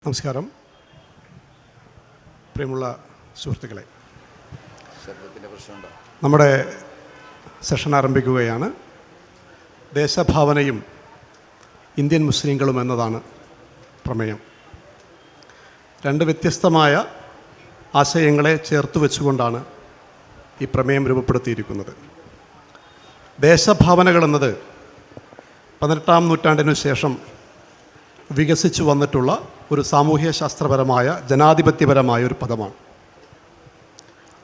നമസ്കാരം. പ്രിയമുള്ള സുഹൃത്തുക്കളെ, നമ്മുടെ സെഷൻ ആരംഭിക്കുകയാണ്. ദേശഭാവനയും ഇന്ത്യൻ മുസ്ലിങ്ങളും എന്നതാണ് പ്രമേയം. രണ്ട് വ്യത്യസ്തമായ ആശയങ്ങളെ ചേർത്ത് വെച്ചുകൊണ്ടാണ് ഈ പ്രമേയം രൂപപ്പെടുത്തിയിരിക്കുന്നത്. ദേശഭാവനകൾ എന്നത് 18-ാം നൂറ്റാണ്ടിനു ശേഷം വികസിച്ചു വന്നിട്ടുള്ള ഒരു സാമൂഹ്യ ശാസ്ത്രപരമായ ജനാധിപത്യപരമായ ഒരു പദമാണ്.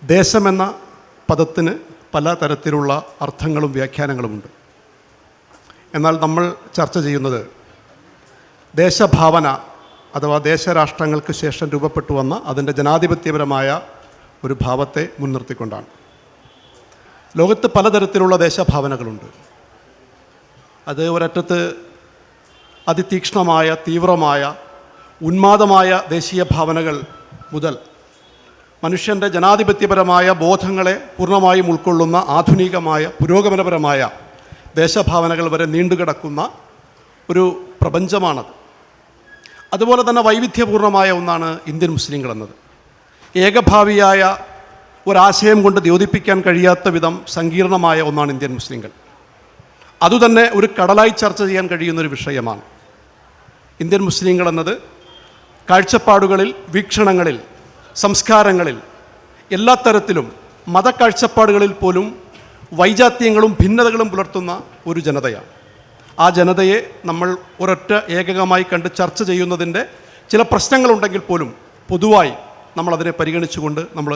ദേശമെന്ന പദത്തിന് പല തരത്തിലുള്ള അർത്ഥങ്ങളും വ്യാഖ്യാനങ്ങളുമുണ്ട്. എന്നാൽ നമ്മൾ ചർച്ച ചെയ്യുന്നത് ദേശഭാവന അഥവാ ദേശരാഷ്ട്രങ്ങൾക്ക് ശേഷം രൂപപ്പെട്ടു വന്ന അതിൻ്റെ ജനാധിപത്യപരമായ ഒരു ഭാവത്തെ മുൻനിർത്തിക്കൊണ്ടാണ്. ലോകത്ത് പലതരത്തിലുള്ള ദേശഭാവനകളുണ്ട്. അത് ഒരറ്റത്ത് അതിതീക്ഷ്ണമായ, തീവ്രമായ, ഉന്മാദമായ ദേശീയ ഭാവനകൾ മുതൽ മനുഷ്യൻ്റെ ജനാധിപത്യപരമായ ബോധങ്ങളെ പൂർണ്ണമായും ഉൾക്കൊള്ളുന്ന ആധുനികമായ, പുരോഗമനപരമായ ദേശഭാവനകൾ വരെ നീണ്ടുകിടക്കുന്ന ഒരു പ്രപഞ്ചമാണത്. അതുപോലെ തന്നെ വൈവിധ്യപൂർണമായ ഒന്നാണ് ഇന്ത്യൻ മുസ്ലിങ്ങൾ എന്നത്. ഏകഭാവിയായ ഒരാശയം കൊണ്ട് ദ്യോതിപ്പിക്കാൻ കഴിയാത്ത വിധം സങ്കീർണമായ ഒന്നാണ് ഇന്ത്യൻ മുസ്ലിങ്ങൾ. അതുതന്നെ ഒരു കടലായി ചർച്ച ചെയ്യാൻ കഴിയുന്നൊരു വിഷയമാണ്. ഇന്ത്യൻ മുസ്ലിങ്ങൾ എന്നത് കാഴ്ചപ്പാടുകളിൽ, വീക്ഷണങ്ങളിൽ, സംസ്കാരങ്ങളിൽ, എല്ലാ തരത്തിലും മതക്കാഴ്ചപ്പാടുകളിൽ പോലും വൈജാത്യങ്ങളും ഭിന്നതകളും പുലർത്തുന്ന ഒരു ജനതയാണ്. ആ ജനതയെ നമ്മൾ ഒരൊറ്റ ഏകകമായി കണ്ട് ചർച്ച ചെയ്യുന്നതിൻ്റെ ചില പ്രശ്നങ്ങളുണ്ടെങ്കിൽ പോലും പൊതുവായി നമ്മളതിനെ പരിഗണിച്ചുകൊണ്ട് നമ്മൾ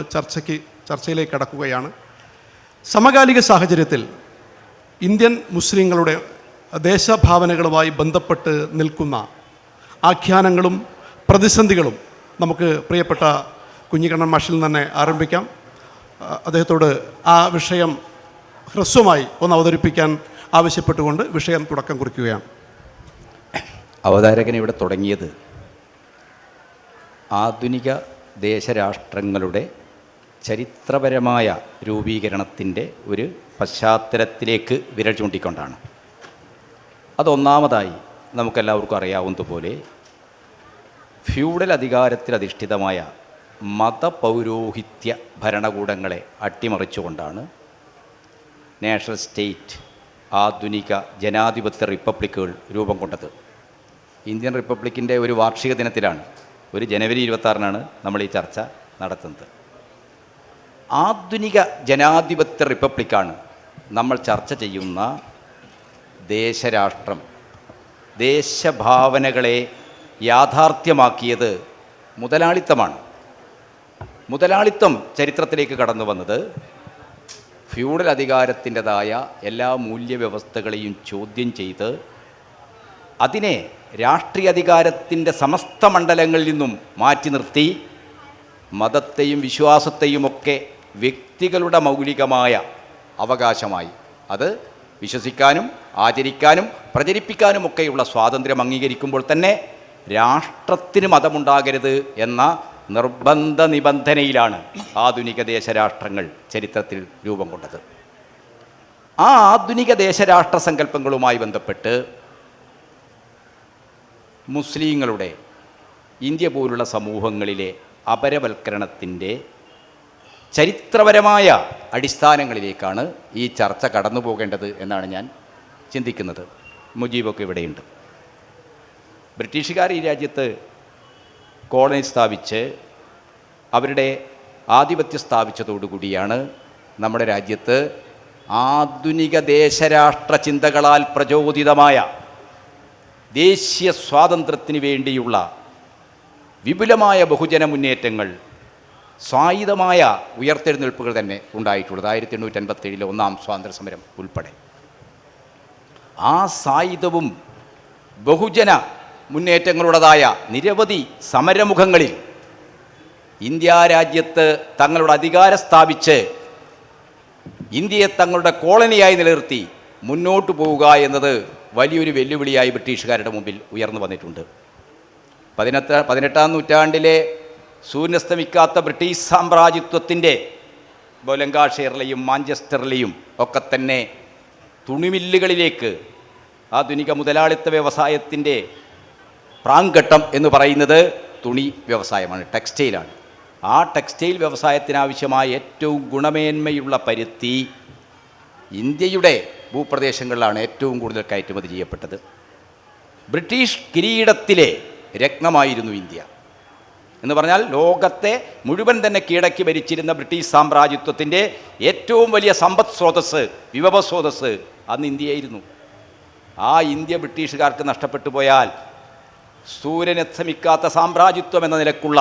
ചർച്ചയിലേക്ക് കടക്കുകയാണ്. സമകാലിക സാഹചര്യത്തിൽ ഇന്ത്യൻ മുസ്ലിങ്ങളുടെ ദേശഭാവനകളുമായി ബന്ധപ്പെട്ട് നിൽക്കുന്ന ആഖ്യാനങ്ങളും പ്രതിസന്ധികളും നമുക്ക് പ്രിയപ്പെട്ട കുഞ്ഞിക്കണ്ണൻ മാഷിൽ തന്നെ ആരംഭിക്കാം. അദ്ദേഹത്തോട് ആ വിഷയം ഹ്രസ്വമായി ഒന്ന് അവതരിപ്പിക്കാൻ ആവശ്യപ്പെട്ടുകൊണ്ട് വിഷയം തുടക്കം കുറിക്കുകയാണ്. അവതാരകൻ ഇവിടെ തുടങ്ങിയത് ആധുനിക ദേശരാഷ്ട്രങ്ങളുടെ ചരിത്രപരമായ രൂപീകരണത്തിൻ്റെ ഒരു പശ്ചാത്തലത്തിലേക്ക് വിരൽ ചൂണ്ടിക്കൊണ്ടാണ്. അതൊന്നാമതായി നമുക്കെല്ലാവർക്കും അറിയാവുന്നതുപോലെ ഫ്യൂഡൽ അധികാരത്തിലധിഷ്ഠിതമായ മതപൗരോഹിത്യ ഭരണകൂടങ്ങളെ അട്ടിമറിച്ചുകൊണ്ടാണ് നാഷണൽ സ്റ്റേറ്റ്, ആധുനിക ജനാധിപത്യ റിപ്പബ്ലിക്കുകൾ രൂപം കൊണ്ടത്. ഇന്ത്യൻ റിപ്പബ്ലിക്കിൻ്റെ ഒരു വാർഷിക ദിനത്തിലാണ്, ഒരു ജനുവരി 26-നാണ് നമ്മൾ ഈ ചർച്ച നടത്തുന്നത്. ആധുനിക ജനാധിപത്യ റിപ്പബ്ലിക്കാണ് നമ്മൾ ചർച്ച ചെയ്യുന്ന ദേശരാഷ്ട്രം. ദേശഭാവനകളെ യാഥാർത്ഥ്യമാക്കിയത് മുതലാളിത്തമാണ്. മുതലാളിത്തം ചരിത്രത്തിലേക്ക് കടന്നു വന്നത് ഫ്യൂഡൽ അധികാരത്തിൻ്റെതായ എല്ലാ മൂല്യവ്യവസ്ഥകളെയും ചോദ്യം ചെയ്ത് അതിനെ രാഷ്ട്രീയ അധികാരത്തിൻ്റെ സമസ്ത മണ്ഡലങ്ങളിൽ നിന്നും മാറ്റി നിർത്തി മതത്തെയും വിശ്വാസത്തെയുമൊക്കെ വ്യക്തികളുടെ മൗലികമായ അവകാശമായി, അത് വിശ്വസിക്കാനും ആചരിക്കാനും പ്രചരിപ്പിക്കാനുമൊക്കെയുള്ള സ്വാതന്ത്ര്യം അംഗീകരിക്കുമ്പോൾ തന്നെ രാഷ്ട്രത്തിന് മതമുണ്ടാകരുത് എന്ന നിർബന്ധ നിബന്ധനയിലാണ് ആധുനിക ദേശരാഷ്ട്രങ്ങൾ ചരിത്രത്തിൽ രൂപം കൊണ്ടത്. ആ ആധുനിക ദേശരാഷ്ട്ര സങ്കല്പങ്ങളുമായി ബന്ധപ്പെട്ട് മുസ്ലിങ്ങളുടെ ഇന്ത്യ പോലുള്ള സമൂഹങ്ങളിലെ അപരവൽക്കരണത്തിൻ്റെ ചരിത്രപരമായ അടിസ്ഥാനങ്ങളിലേക്കാണ് ഈ ചർച്ച കടന്നു പോകേണ്ടത് എന്നാണ് ഞാൻ ചിന്തിക്കുന്നത്. മുജീബൊക്കെ ഇവിടെയുണ്ട്. ബ്രിട്ടീഷുകാർ ഈ രാജ്യത്ത് കോളനി സ്ഥാപിച്ച് അവരുടെ ആധിപത്യം സ്ഥാപിച്ചതോടുകൂടിയാണ് നമ്മുടെ രാജ്യത്ത് ആധുനിക ദേശരാഷ്ട്ര ചിന്തകളാൽ പ്രചോദിതമായ ദേശീയ സ്വാതന്ത്ര്യത്തിന് വേണ്ടിയുള്ള വിപുലമായ ബഹുജന മുന്നേറ്റങ്ങൾ, സ്വായുധമായ ഉയർത്തെഴുന്നേൽപ്പുകൾ തന്നെ ഉണ്ടായിട്ടുള്ളത്. 1857 ഒന്നാം സ്വാതന്ത്ര്യ സമരം ഉൾപ്പെടെ ആ സായുധവും ബഹുജന മുന്നേറ്റങ്ങളുടേതായ നിരവധി സമരമുഖങ്ങളിൽ ഇന്ത്യ രാജ്യത്ത് തങ്ങളുടെ അധികാരം സ്ഥാപിച്ച് ഇന്ത്യയെ തങ്ങളുടെ കോളനിയായി നിലനിർത്തി മുന്നോട്ട് പോവുക എന്നത് വലിയൊരു വെല്ലുവിളിയായി ബ്രിട്ടീഷുകാരുടെ മുമ്പിൽ ഉയർന്നു വന്നിട്ടുണ്ട്. 18-ാം നൂറ്റാണ്ടിലെ സൂര്യനസ്തമിക്കാത്ത ബ്രിട്ടീഷ് സാമ്രാജ്യത്വത്തിൻ്റെ ലങ്കാഷെയറിലെയും മാഞ്ചസ്റ്ററിലെയും ഒക്കെ തന്നെ തുണിമില്ലുകളിലേക്ക് ആധുനിക മുതലാളിത്ത വ്യവസായത്തിൻ്റെ പ്രാങ്ഘട്ടം എന്ന് പറയുന്നത് തുണി വ്യവസായമാണ്, ടെക്സ്റ്റൈലാണ്. ആ ടെക്സ്റ്റൈൽ വ്യവസായത്തിനാവശ്യമായ ഏറ്റവും ഗുണമേന്മയുള്ള പരുത്തി ഇന്ത്യയുടെ ഭൂപ്രദേശങ്ങളിലാണ് ഏറ്റവും കൂടുതൽ കയറ്റുമതി ചെയ്യപ്പെട്ടത്. ബ്രിട്ടീഷ് കിരീടത്തിലെ രത്നമായിരുന്നു ഇന്ത്യ എന്ന് പറഞ്ഞാൽ ലോകത്തെ മുഴുവൻ തന്നെ കീഴടക്കി ഭരിച്ചിരുന്ന ബ്രിട്ടീഷ് സാമ്രാജ്യത്വത്തിൻ്റെ ഏറ്റവും വലിയ സമ്പദ് സ്രോതസ്സ്, വിഭവ സ്രോതസ്സ് അന്ന് ഇന്ത്യയായിരുന്നു. ആ ഇന്ത്യ ബ്രിട്ടീഷുകാർക്ക് നഷ്ടപ്പെട്ടു പോയാൽ സൂര്യനസ്തമിക്കാത്ത സാമ്രാജ്യത്വം എന്ന നിലക്കുള്ള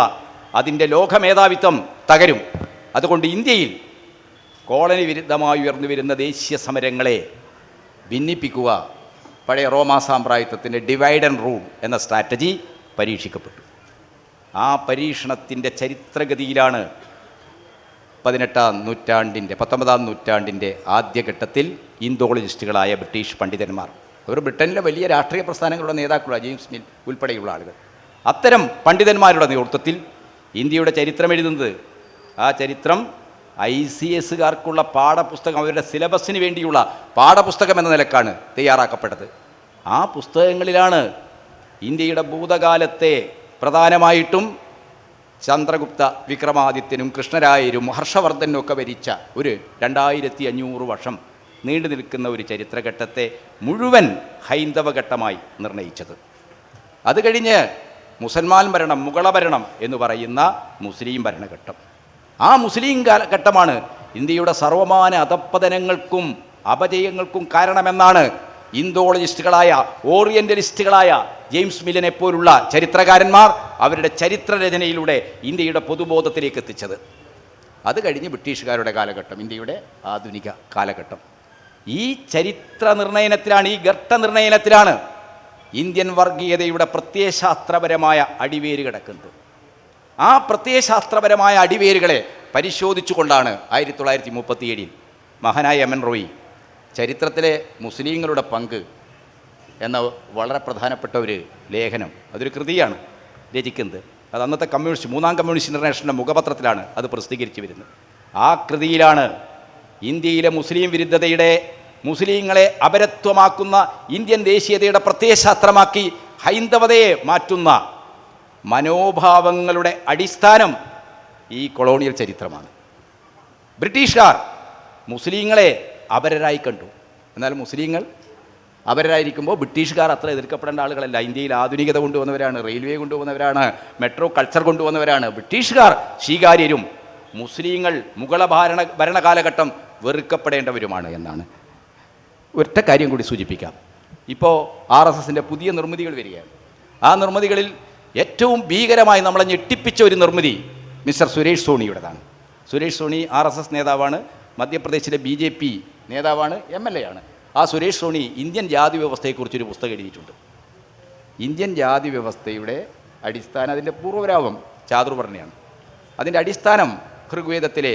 അതിൻ്റെ ലോകമേധാവിത്വം തകരും. അതുകൊണ്ട് ഇന്ത്യയിൽ കോളനി വിരുദ്ധമായി ഉയർന്നു വരുന്ന ദേശീയ സമരങ്ങളെ ഭിന്നിപ്പിക്കുക, പഴയ റോമാ സാമ്രാജ്യത്വത്തിൻ്റെ ഡിവൈഡ് ആൻഡ് റൂൾ എന്ന സ്ട്രാറ്റജി പരീക്ഷിക്കപ്പെട്ടു. ആ പരീക്ഷണത്തിൻ്റെ ചരിത്രഗതിയിലാണ് 19ാം നൂറ്റാണ്ടിൻ്റെ ആദ്യഘട്ടത്തിൽ ഇന്തോളജിസ്റ്റുകളായ ബ്രിട്ടീഷ് പണ്ഡിതന്മാർ, അവർ ബ്രിട്ടനിലെ വലിയ രാഷ്ട്രീയ പ്രസ്ഥാനങ്ങളുടെ നേതാക്കളാണ്, ജെയിംസ് മിൽ ഉൾപ്പെടെയുള്ള ആളുകൾ, അത്തരം പണ്ഡിതന്മാരുടെ നേതൃത്വത്തിൽ ഇന്ത്യയുടെ ചരിത്രം എഴുതുന്നത്. ആ ചരിത്രം ICSകാർക്കുള്ള പാഠപുസ്തകം, അവരുടെ സിലബസിന് വേണ്ടിയുള്ള പാഠപുസ്തകം എന്ന നിലക്കാണ് തയ്യാറാക്കപ്പെട്ടത്. ആ പുസ്തകങ്ങളിലാണ് ഇന്ത്യയുടെ ഭൂതകാലത്തെ പ്രധാനമായിട്ടും ചന്ദ്രഗുപ്ത, വിക്രമാദിത്യനും കൃഷ്ണരായരും ഹർഷവർദ്ധനും ഒക്കെ ഭരിച്ച ഒരു 2500 വർഷം നീണ്ടു നിൽക്കുന്ന ഒരു ചരിത്രഘട്ടത്തെ മുഴുവൻ ഹൈന്ദവ ഘട്ടമായി നിർണയിച്ചത്. അത് കഴിഞ്ഞ് മുസൽമാൻ ഭരണം, മുഗള ഭരണം എന്ന് പറയുന്ന മുസ്ലിം ഭരണഘട്ടം. ആ മുസ്ലിം കാലഘട്ടമാണ് ഇന്ത്യയുടെ സർവമാന അധപ്പതനങ്ങൾക്കും അപജയങ്ങൾക്കും കാരണമെന്നാണ് ഇന്തോളജിസ്റ്റുകളായ, ഓറിയൻ്റലിസ്റ്റുകളായ ജെയിംസ് മില്ലിനെ പോലുള്ള ചരിത്രകാരന്മാർ അവരുടെ ചരിത്രരചനയിലൂടെ ഇന്ത്യയുടെ പൊതുബോധത്തിലേക്ക് എത്തിച്ചത്. അത് കഴിഞ്ഞ് ബ്രിട്ടീഷുകാരുടെ കാലഘട്ടം, ഇന്ത്യയുടെ ആധുനിക കാലഘട്ടം. ഈ ചരിത്ര നിർണയനത്തിലാണ്, ഈ ഘട്ടനിർണയനത്തിലാണ് ഇന്ത്യൻ വർഗീയതയുടെ പ്രത്യയശാസ്ത്രപരമായ അടിവേര് കിടക്കുന്നത്. ആ പ്രത്യയശാസ്ത്രപരമായ അടിവേരുകളെ പരിശോധിച്ചുകൊണ്ടാണ് 1937 മഹാനായ MN റോയി ചരിത്രത്തിലെ മുസ്ലിങ്ങളുടെ പങ്ക് എന്ന വളരെ പ്രധാനപ്പെട്ട ഒരു ലേഖനം, അതൊരു കൃതിയാണ് രചിക്കുന്നത്. അത് അന്നത്തെ കമ്മ്യൂണിസ്റ്റ്, 3ാം കമ്മ്യൂണിസ്റ്റ് ഇൻ്റർനാഷണലിൻ്റെ മുഖപത്രത്തിലാണ് അത് പ്രസിദ്ധീകരിച്ചു വരുന്നത്. ആ കൃതിയിലാണ് ഇന്ത്യയിലെ മുസ്ലിം വിരുദ്ധതയുടെ, മുസ്ലിങ്ങളെ അപരത്വമാക്കുന്ന ഇന്ത്യൻ ദേശീയതയുടെ പ്രത്യയശാസ്ത്രമാക്കി ഹൈന്ദവതയെ മാറ്റുന്ന മനോഭാവങ്ങളുടെ അടിസ്ഥാനം ഈ കൊളോണിയൽ ചരിത്രമാണ്. ബ്രിട്ടീഷുകാർ മുസ്ലിങ്ങളെ അപരരായി കണ്ടു. എന്നാൽ മുസ്ലിങ്ങൾ അപരരായിരിക്കുമ്പോൾ ബ്രിട്ടീഷുകാർ അത്ര എതിർക്കപ്പെടേണ്ട ആളുകളല്ല. ഇന്ത്യയിൽ ആധുനികത കൊണ്ടുവന്നവരാണ്, റെയിൽവേ കൊണ്ടുവന്നവരാണ്, മെട്രോ കൾച്ചർ കൊണ്ടുവന്നവരാണ്. ബ്രിട്ടീഷുകാർ സ്വീകാര്യരും മുസ്ലിങ്ങൾ മുഗള ഭരണകാലഘട്ടം വെറുക്കപ്പെടേണ്ടവരുമാണ് എന്നാണ്. ഒറ്റ കാര്യം കൂടി സൂചിപ്പിക്കാം. ഇപ്പോൾ RSSൻ്റെ പുതിയ നിർമ്മിതികൾ വരികയാണ്. ആ നിർമ്മിതികളിൽ ഏറ്റവും ഭീകരമായി നമ്മളെ ഞെട്ടിപ്പിച്ച ഒരു നിർമ്മിതി മിസ്റ്റർ സുരേഷ് സോണിയുടേതാണ്. സുരേഷ് സോണി RSS നേതാവാണ്, മധ്യപ്രദേശിലെ BJP നേതാവാണ്, MLA ആണ്. ആ സുരേഷ് സോണി ഇന്ത്യൻ ജാതി വ്യവസ്ഥയെക്കുറിച്ചൊരു പുസ്തകം എഴുതിയിട്ടുണ്ട്. ഇന്ത്യൻ ജാതി വ്യവസ്ഥയുടെ അടിസ്ഥാനം, അതിൻ്റെ പൂർവ്വരാവം ചാതുർവർണ്ണയാണ്. അതിൻ്റെ അടിസ്ഥാനം ഋഗ്വേദത്തിലെ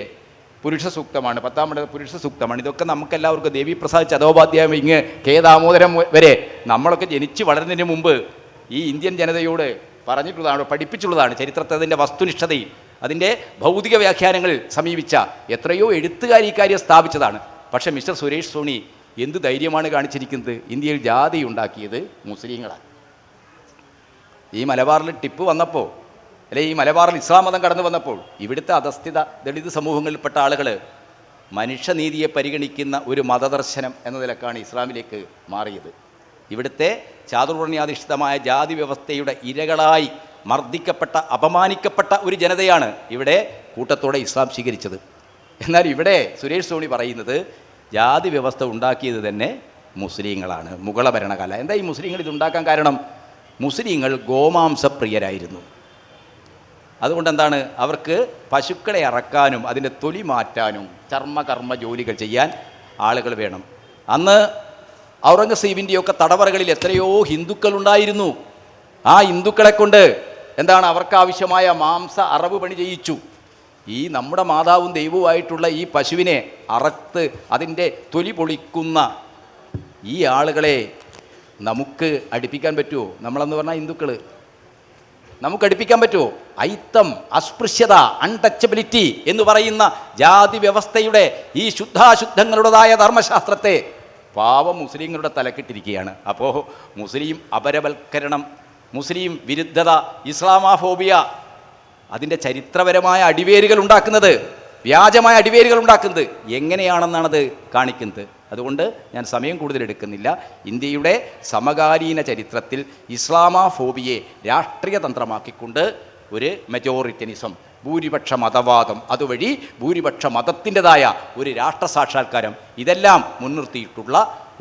പുരുഷ സൂക്തമാണ്, 10ാം പുരുഷ സൂക്തമാണ്. ഇതൊക്കെ നമുക്കെല്ലാവർക്കും ദേവിപ്രസാദ് ചതോപാധ്യായം ഇങ്ങ് K ദാമോദരം വരെ നമ്മളൊക്കെ ജനിച്ച് വളരുന്നതിന് മുമ്പ് ഈ ഇന്ത്യൻ ജനതയോട് പറഞ്ഞിട്ടുള്ളതാണ്, പഠിപ്പിച്ചുള്ളതാണ്. ചരിത്രത്തെ അതിൻ്റെ വസ്തുനിഷ്ഠതയിൽ, അതിൻ്റെ ഭൗതിക വ്യാഖ്യാനങ്ങൾ സമീപിച്ച എത്രയോ എഴുത്തുകാർ ഈ കാര്യം സ്ഥാപിച്ചതാണ്. പക്ഷേ മിസ്റ്റർ സുരേഷ് സോണി എന്ത് ധൈര്യമാണ് കാണിച്ചിരിക്കുന്നത്? ഇന്ത്യയിൽ ജാതി ഉണ്ടാക്കിയത് മുസ്ലിങ്ങളാണ്. ഈ മലബാറിൽ ടിപ്പു വന്നപ്പോൾ, അല്ലെ ഈ മലബാറിൽ ഇസ്ലാം മതം കടന്നു വന്നപ്പോൾ ഇവിടുത്തെ അധസ്ഥിത ദളിത് സമൂഹങ്ങളിൽപ്പെട്ട ആളുകൾ മനുഷ്യനീതിയെ പരിഗണിക്കുന്ന ഒരു മതദർശനം എന്ന നിലക്കാണ് ഇസ്ലാമിലേക്ക് മാറിയത്. ഇവിടുത്തെ ചാതുർവർണ്ണ്യാധിഷ്ഠിതമായ ജാതി വ്യവസ്ഥയുടെ ഇരകളായി മർദ്ദിക്കപ്പെട്ട, അപമാനിക്കപ്പെട്ട ഒരു ജനതയാണ് ഇവിടെ കൂട്ടത്തോടെ ഇസ്ലാം സ്വീകരിച്ചത്. എന്നാൽ ഇവിടെ സുരേഷ് സോണി പറയുന്നത് ജാതി വ്യവസ്ഥ ഉണ്ടാക്കിയത് തന്നെ മുസ്ലിങ്ങളാണ്, മുഗള ഭരണകാലം. എന്താ ഈ മുസ്ലിങ്ങൾ ഇതുണ്ടാക്കാൻ കാരണം? മുസ്ലിങ്ങൾ ഗോമാംസപ്രിയരായിരുന്നു. അതുകൊണ്ട് എന്താണ്, അവർക്ക് പശുക്കളെ അറക്കാനും അതിൻ്റെ തൊലി മാറ്റാനും ചർമ്മകർമ്മ ജോലികൾ ചെയ്യാൻ ആളുകൾ വേണം. അന്ന് ഔറംഗസീബിൻ്റെയൊക്കെ തടവറകളിൽ എത്രയോ ഹിന്ദുക്കളുണ്ടായിരുന്നു. ആ ഹിന്ദുക്കളെ കൊണ്ട് എന്താണ്, അവർക്കാവശ്യമായ മാംസ അറവ് പണി ചെയ്യിച്ചു. ഈ നമ്മുടെ മാതാവും ദൈവവുമായിട്ടുള്ള ഈ പശുവിനെ അറത്ത് അതിൻ്റെ തൊലി പൊളിക്കുന്ന ഈ ആളുകളെ നമുക്ക് അടുപ്പിക്കാൻ പറ്റുമോ? നമ്മളെന്ന് പറഞ്ഞാൽ ഹിന്ദുക്കൾ നമുക്ക് അടുപ്പിക്കാൻ പറ്റുമോ? ഐത്തം, അസ്പൃശ്യത, അൺടച്ചബിലിറ്റി എന്ന് പറയുന്ന ജാതി വ്യവസ്ഥയുടെ ഈ ശുദ്ധാശുദ്ധങ്ങളുടേതായ ധർമ്മശാസ്ത്രത്തെ പാവം മുസ്ലിങ്ങളുടെ തലക്കിട്ടിരിക്കുകയാണ്. അപ്പോൾ മുസ്ലിം അപരവൽക്കരണം മുസ്ലിം വിരുദ്ധത, ഇസ്ലാമാഫോബിയ, അതിൻ്റെ ചരിത്രപരമായ അടിവേരുകൾ ഉണ്ടാക്കുന്നത്, വ്യാജമായ അടിവേരുകൾ ഉണ്ടാക്കുന്നത് എങ്ങനെയാണെന്നാണത് കാണിക്കുന്നത്. അതുകൊണ്ട് ഞാൻ സമയം കൂടുതൽ എടുക്കുന്നില്ല. ഇന്ത്യയുടെ സമകാലീന ചരിത്രത്തിൽ ഇസ്ലാമാഫോബിയെ രാഷ്ട്രീയ തന്ത്രമാക്കിക്കൊണ്ട് ഒരു മെജോറിറ്റനിസം, ഭൂരിപക്ഷ മതവാദം, അതുവഴി ഭൂരിപക്ഷ മതത്തിൻ്റെതായ ഒരു രാഷ്ട്ര സാക്ഷാത്കാരം, ഇതെല്ലാം മുൻനിർത്തിയിട്ടുള്ള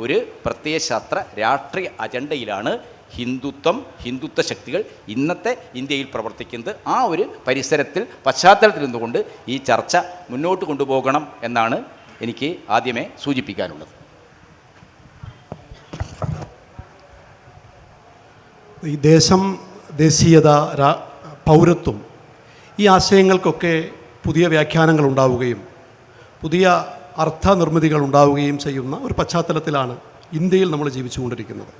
ഒരു പ്രത്യയശാസ്ത്ര രാഷ്ട്രീയ അജണ്ടയിലാണ് ഹിന്ദുത്വ ശക്തികൾ ഇന്നത്തെ ഇന്ത്യയിൽ പ്രവർത്തിക്കുന്നത്. ആ ഒരു പശ്ചാത്തലത്തിൽ നിന്നുകൊണ്ട് ഈ ചർച്ച മുന്നോട്ട് കൊണ്ടുപോകണം എന്നാണ് എനിക്ക് ആദ്യമേ സൂചിപ്പിക്കാനുള്ളത്. ഈ ദേശം, ദേശീയത, പൗരത്വം, ഈ ആശയങ്ങൾക്കൊക്കെ പുതിയ വ്യാഖ്യാനങ്ങൾ ഉണ്ടാവുകയും പുതിയ അർത്ഥനിർമ്മിതികൾ ഉണ്ടാവുകയും ചെയ്യുന്ന ഒരു പശ്ചാത്തലത്തിലാണ് ഇന്ത്യയിൽ നമ്മൾ ജീവിച്ചുകൊണ്ടിരിക്കുന്നത്.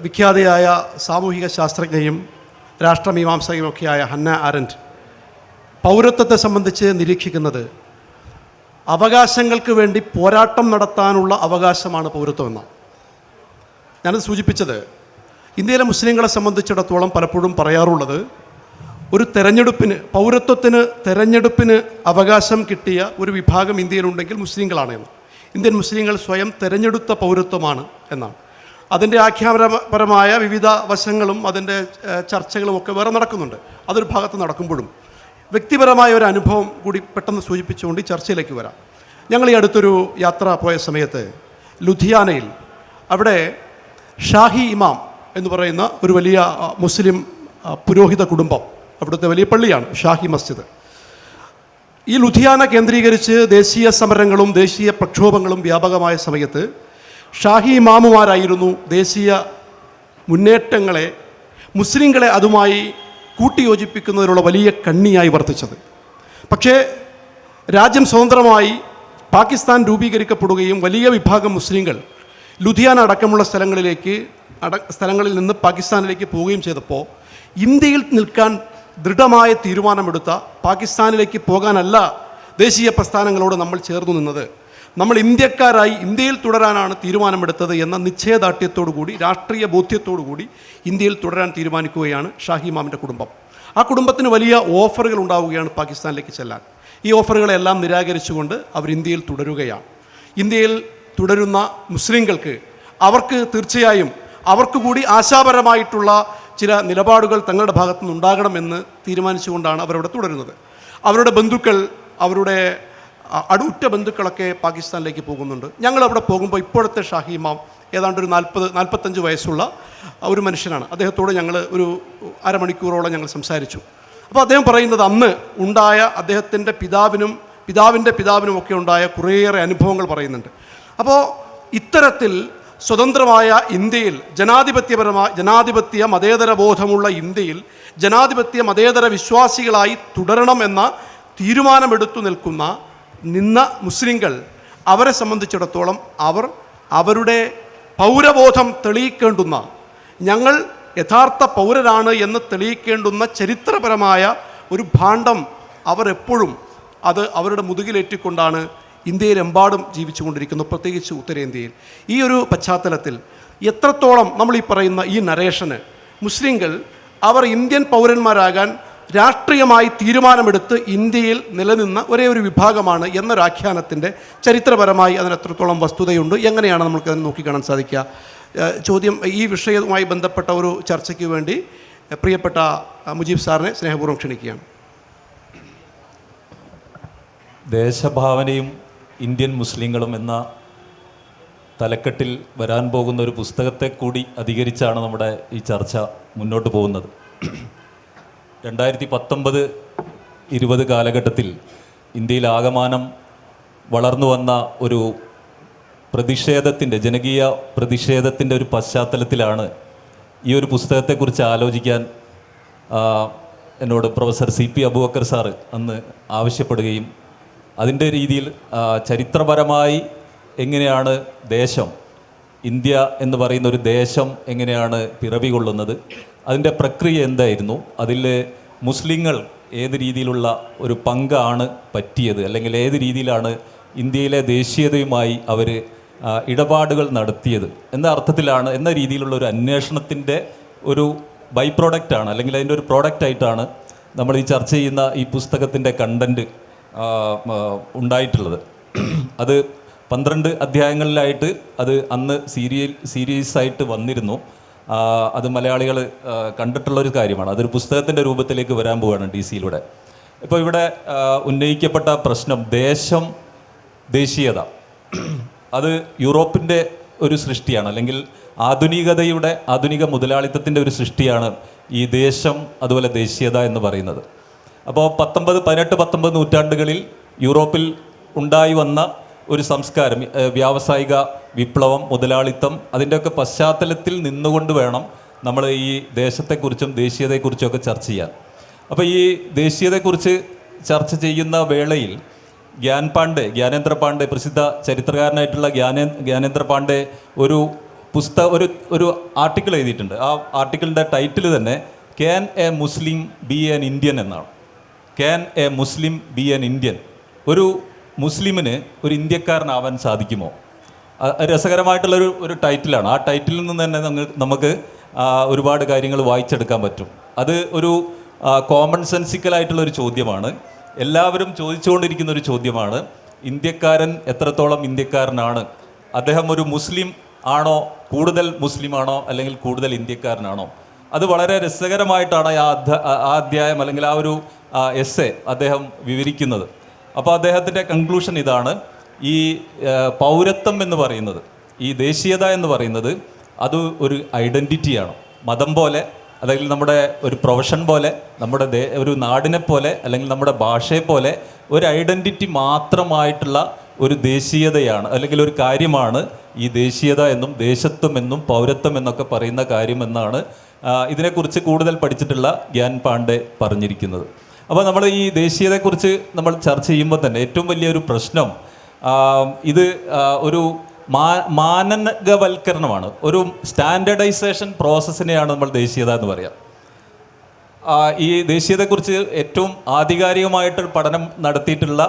വിഖ്യാതയായ സാമൂഹിക ശാസ്ത്രജ്ഞയും രാഷ്ട്രമീമാംസകയുമൊക്കെയായ ഹന്ന ആരൻഡ് പൗരത്വത്തെ സംബന്ധിച്ച് നിരീക്ഷിക്കുന്നത് അവകാശങ്ങൾക്ക് വേണ്ടി പോരാട്ടം നടത്താനുള്ള അവകാശമാണ് പൗരത്വം എന്നാണ്. ഞാനത് സൂചിപ്പിച്ചത് ഇന്ത്യയിലെ മുസ്ലിങ്ങളെ സംബന്ധിച്ചിടത്തോളം പലപ്പോഴും പറയാറുള്ളത് ഒരു തെരഞ്ഞെടുപ്പിന് അവകാശം കിട്ടിയ ഒരു വിഭാഗം ഇന്ത്യയിലുണ്ടെങ്കിൽ മുസ്ലിങ്ങളാണ് എന്ന്. ഇന്ത്യൻ മുസ്ലിങ്ങൾ സ്വയം തെരഞ്ഞെടുത്ത പൗരത്വമാണ് എന്നാണ്. അതിൻ്റെ ആഖ്യാനപരമായ വിവിധ വശങ്ങളും അതിൻ്റെ ചർച്ചകളും ഒക്കെ വേറെ നടക്കുന്നുണ്ട്. അതൊരു ഭാഗത്ത് നടക്കുമ്പോഴും വ്യക്തിപരമായ ഒരു അനുഭവം കൂടി പെട്ടെന്ന് സൂചിപ്പിച്ചുകൊണ്ട് ഈ ചർച്ചയിലേക്ക് വരാം. ഞങ്ങൾ ഈ അടുത്തൊരു യാത്ര പോയ സമയത്ത് ലുധിയാനയിൽ അവിടെ ഷാഹി ഇമാം എന്ന് പറയുന്ന ഒരു വലിയ മുസ്ലിം പുരോഹിത കുടുംബം, അവിടുത്തെ വലിയ പള്ളിയാണ് ഷാഹി മസ്ജിദ്. ഈ ലുധിയാന കേന്ദ്രീകരിച്ച് ദേശീയ സമരങ്ങളും ദേശീയ പ്രക്ഷോഭങ്ങളും വ്യാപകമായ സമയത്ത് ഷാഹി ഇമാമുമാരായിരുന്നു ദേശീയ മുന്നേറ്റങ്ങളെ, മുസ്ലിങ്ങളെ അതുമായി കൂട്ടിയോജിപ്പിക്കുന്നതിനുള്ള വലിയ കണ്ണിയായി വർത്തിച്ചത്. പക്ഷേ രാജ്യം സ്വതന്ത്രമായി പാകിസ്ഥാൻ രൂപീകരിക്കപ്പെടുകയും വലിയ വിഭാഗം മുസ്ലിങ്ങൾ ലുധിയാന അടക്കമുള്ള സ്ഥലങ്ങളിൽ നിന്ന് പാകിസ്ഥാനിലേക്ക് പോവുകയും ചെയ്തപ്പോൾ ഇന്ത്യയിൽ നിൽക്കാൻ ദൃഢമായ തീരുമാനമെടുത്ത, പാകിസ്ഥാനിലേക്ക് പോകാനല്ല ദേശീയ പ്രസ്ഥാനങ്ങളോട് നമ്മൾ ചേർന്നു നിന്നത്, നമ്മൾ ഇന്ത്യക്കാരായി ഇന്ത്യയിൽ തുടരാനാണ് തീരുമാനമെടുത്തത് എന്ന നിശ്ചയദാർഢ്യത്തോടുകൂടി, രാഷ്ട്രീയ ബോധ്യത്തോടുകൂടി ഇന്ത്യയിൽ തുടരാൻ തീരുമാനിക്കുകയാണ് ഷാഹി ഇമാമിൻ്റെ കുടുംബം. ആ കുടുംബത്തിന് വലിയ ഓഫറുകൾ ഉണ്ടാവുകയാണ് പാകിസ്ഥാനിലേക്ക് ചെല്ലാൻ. ഈ ഓഫറുകളെല്ലാം നിരാകരിച്ചുകൊണ്ട് അവർ ഇന്ത്യയിൽ തുടരുകയാണ്. ഇന്ത്യയിൽ തുടരുന്ന മുസ്ലിങ്ങൾക്ക് അവർക്ക് തീർച്ചയായും അവർക്ക് കൂടി ആശാപരമായിട്ടുള്ള ചില നിലപാടുകൾ തങ്ങളുടെ ഭാഗത്തുനിന്ന് ഉണ്ടാകണമെന്ന് തീരുമാനിച്ചുകൊണ്ടാണ് അവരവിടെ തുടരുന്നത്. അവരുടെ ബന്ധുക്കൾ, അവരുടെ അടുത്ത ബന്ധുക്കളൊക്കെ പാകിസ്ഥാനിലേക്ക് പോകുന്നുണ്ട്. ഞങ്ങളവിടെ പോകുമ്പോൾ ഇപ്പോഴത്തെ ഷാഹി ഇമാം ഏതാണ്ട് ഒരു 40-45 വയസ്സുള്ള ഒരു മനുഷ്യനാണ്. അദ്ദേഹത്തോട് ഞങ്ങൾ ഒരു അരമണിക്കൂറോളം ഞങ്ങൾ സംസാരിച്ചു. അപ്പോൾ അദ്ദേഹം പറയുന്നത് അന്ന് ഉണ്ടായ അദ്ദേഹത്തിൻ്റെ പിതാവിൻ്റെ പിതാവിനും ഒക്കെ ഉണ്ടായ കുറേയേറെ അനുഭവങ്ങൾ പറയുന്നുണ്ട്. അപ്പോൾ ഇത്തരത്തിൽ സ്വതന്ത്രമായ ഇന്ത്യയിൽ, ജനാധിപത്യ മതേതര ബോധമുള്ള ഇന്ത്യയിൽ ജനാധിപത്യ മതേതര വിശ്വാസികളായി തുടരണമെന്ന തീരുമാനമെടുത്തു നിന്ന മുസ്ലിങ്ങൾ, അവരെ സംബന്ധിച്ചിടത്തോളം അവരുടെ പൗരബോധം തെളിയിക്കേണ്ടുന്ന, ഞങ്ങൾ യഥാർത്ഥ പൗരരാണ് എന്ന് തെളിയിക്കേണ്ടുന്ന ചരിത്രപരമായ ഒരു ഭാണ്ഡം അവർ എപ്പോഴും അത് അവരുടെ മുതുകിലേറ്റിക്കൊണ്ടാണ് ഇന്ത്യയിലെമ്പാടും ജീവിച്ചുകൊണ്ടിരിക്കുന്നു, പ്രത്യേകിച്ച് ഉത്തരേന്ത്യയിൽ. ഈ ഒരു പശ്ചാത്തലത്തിൽ എത്രത്തോളം നമ്മൾ ഈ പറയുന്ന ഈ നരേഷന് മുസ്ലിങ്ങൾ അവർ ഇന്ത്യൻ പൗരന്മാരാകാൻ രാഷ്ട്രീയമായി തീരുമാനമെടുത്ത് ഇന്ത്യയിൽ നിലനിന്ന ഒരേ ഒരു വിഭാഗമാണ് എന്നൊരാഖ്യാനത്തിൻ്റെ ചരിത്രപരമായി അതിന് എത്രത്തോളം വസ്തുതയുണ്ട്, എങ്ങനെയാണ് നമുക്ക് അതിനെ നോക്കിക്കാണാൻ സാധിക്കുക? ചോദ്യം ഈ വിഷയവുമായി ബന്ധപ്പെട്ട ഒരു ചർച്ചയ്ക്ക് വേണ്ടി പ്രിയപ്പെട്ട മുജീബ് സാറിനെ സ്നേഹപൂർവ്വം ക്ഷണിക്കുകയാണ്. ദേശഭാവനയും ഇന്ത്യൻ മുസ്ലിങ്ങളും എന്ന തലക്കെട്ടിൽ വരാൻ പോകുന്ന ഒരു പുസ്തകത്തെ കൂടി അധികരിച്ചാണ് നമ്മുടെ ഈ ചർച്ച മുന്നോട്ട് പോകുന്നത്. 2019-20 കാലഘട്ടത്തിൽ ഇന്ത്യയിൽ ആകമാനം വളർന്നു വന്ന ഒരു ജനകീയ പ്രതിഷേധത്തിൻ്റെ ഒരു പശ്ചാത്തലത്തിലാണ് ഈ ഒരു പുസ്തകത്തെക്കുറിച്ച് ആലോചിക്കാൻ എന്നോട് പ്രൊഫസർ CP അബൂബക്കർ സാറ് അന്ന് ആവശ്യപ്പെടുകയും അതിൻ്റെ രീതിയിൽ ചരിത്രപരമായി എങ്ങനെയാണ് ഇന്ത്യ എന്ന് പറയുന്ന ഒരു ദേശം എങ്ങനെയാണ് പിറവി കൊള്ളുന്നത്, അതിൻ്റെ പ്രക്രിയ എന്തായിരുന്നു, അതിൽ മുസ്ലിങ്ങൾ ഏത് രീതിയിലുള്ള ഒരു പങ്കാണ് പറ്റിയത്, അല്ലെങ്കിൽ ഏത് രീതിയിലാണ് ഇന്ത്യയിലെ ദേശീയതയുമായി അവർ ഇടപാടുകൾ നടത്തിയത് എന്ന രീതിയിലുള്ള ഒരു അന്വേഷണത്തിൻ്റെ ഒരു ബൈ പ്രോഡക്റ്റാണ്, അല്ലെങ്കിൽ അതിൻ്റെ ഒരു പ്രോഡക്റ്റായിട്ടാണ് നമ്മൾ ഈ ചർച്ച ചെയ്യുന്ന ഈ പുസ്തകത്തിൻ്റെ കണ്ടൻറ്റ് ഉണ്ടായിട്ടുള്ളത്. അത് 12 അധ്യായങ്ങളിലായിട്ട് അത് അന്ന് സീരീസായിട്ട് വന്നിരുന്നു. അത് മലയാളികൾ കണ്ടിട്ടുള്ളൊരു കാര്യമാണ്. അതൊരു പുസ്തകത്തിൻ്റെ രൂപത്തിലേക്ക് വരാൻ പോവുകയാണ് DC-യിലൂടെ. ഇപ്പോൾ ഇവിടെ ഉന്നയിക്കപ്പെട്ട പ്രശ്നം ദേശീയത, അത് യൂറോപ്പിൻ്റെ ഒരു സൃഷ്ടിയാണ്, അല്ലെങ്കിൽ ആധുനിക മുതലാളിത്തത്തിൻ്റെ ഒരു സൃഷ്ടിയാണ് ഈ ദേശം അതുപോലെ ദേശീയത എന്ന് പറയുന്നത്. അപ്പോൾ 18-19 നൂറ്റാണ്ടുകളിൽ യൂറോപ്പിൽ ഉണ്ടായി വന്ന ഒരു സംസ്കാരം, വ്യാവസായിക വിപ്ലവം, മുതലാളിത്തം, അതിൻ്റെയൊക്കെ പശ്ചാത്തലത്തിൽ നിന്നുകൊണ്ട് വേണം നമ്മൾ ഈ ദേശത്തെക്കുറിച്ചും ദേശീയതയെക്കുറിച്ചും ഒക്കെ ചർച്ച ചെയ്യാൻ. അപ്പോൾ ഈ ദേശീയതയെക്കുറിച്ച് ചർച്ച ചെയ്യുന്ന വേളയിൽ ജ്ഞാനേന്ദ്ര പാണ്ഡെ, പ്രസിദ്ധ ചരിത്രകാരനായിട്ടുള്ള ജ്ഞാനേന്ദ്ര പാണ്ഡെ ഒരു ആർട്ടിക്കിൾ എഴുതിയിട്ടുണ്ട്. ആ ആർട്ടിക്കിളിൻ്റെ ടൈറ്റിൽ തന്നെ can a Muslim be an Indian എന്നാണ്. Can a Muslim be an Indian? ഒരു മുസ്ലിമിന് ഒരു ഇന്ത്യക്കാരനാവാൻ സാധിക്കുമോ? രസകരമായിട്ടുള്ളൊരു ടൈറ്റിലാണ്. ആ ടൈറ്റിലിൽ നിന്ന് തന്നെ നമുക്ക് ഒരുപാട് കാര്യങ്ങൾ വായിച്ചെടുക്കാൻ പറ്റും. അത് ഒരു കോമൺ സെൻസിക്കലായിട്ടുള്ളൊരു ചോദ്യമാണ്. എല്ലാവരും ചോദിച്ചുകൊണ്ടിരിക്കുന്ന ഒരു ചോദ്യമാണ്. ഇന്ത്യക്കാരൻ എത്രത്തോളം ഇന്ത്യക്കാരനാണ്? അദ്ദേഹം ഒരു മുസ്ലിം ആണോ, കൂടുതൽ മുസ്ലിമാണോ, അല്ലെങ്കിൽ കൂടുതൽ ഇന്ത്യക്കാരനാണോ? അത് വളരെ രസകരമായിട്ടാണ് ആ അധ്യായം അല്ലെങ്കിൽ ആ ഒരു എസ്സേ അദ്ദേഹം വിവരിക്കുന്നത്. അപ്പോൾ അദ്ദേഹത്തിൻ്റെ കൺക്ലൂഷൻ ഇതാണ്: ഈ പൗരത്വം എന്ന് പറയുന്നത്, ഈ ദേശീയത എന്ന് പറയുന്നത്, അത് ഒരു ഐഡൻറ്റിറ്റിയാണ്. മതം പോലെ, അല്ലെങ്കിൽ നമ്മുടെ ഒരു പ്രൊഫഷൻ പോലെ, നമ്മുടെ ഒരു നാടിനെ പോലെ, അല്ലെങ്കിൽ നമ്മുടെ ഭാഷയെ പോലെ ഒരു ഐഡൻറ്റിറ്റി മാത്രമായിട്ടുള്ള ഒരു ദേശീയതയാണ്, അല്ലെങ്കിൽ ഒരു കാര്യമാണ് ഈ ദേശീയത എന്നും ദേശത്വം എന്നും പൗരത്വം എന്നൊക്കെ പറയുന്ന കാര്യമെന്നാണ് ഇതിനെക്കുറിച്ച് കൂടുതൽ പഠിച്ചിട്ടുള്ള ഗ്യാൻ പാണ്ഡെ പറഞ്ഞിരിക്കുന്നത്. അപ്പോൾ നമ്മൾ ഈ ദേശീയതയെക്കുറിച്ച് നമ്മൾ ചർച്ച ചെയ്യുമ്പോൾ തന്നെ ഏറ്റവും വലിയൊരു പ്രശ്നം ഇത് ഒരു മാനകവൽക്കരണമാണ്, ഒരു സ്റ്റാൻഡേർഡൈസേഷൻ പ്രോസസ്സിനെയാണ് നമ്മൾ ദേശീയത എന്ന് പറയാം. ഈ ദേശീയതയെക്കുറിച്ച് ഏറ്റവും ആധികാരികമായിട്ട് പഠനം നടത്തിയിട്ടുള്ള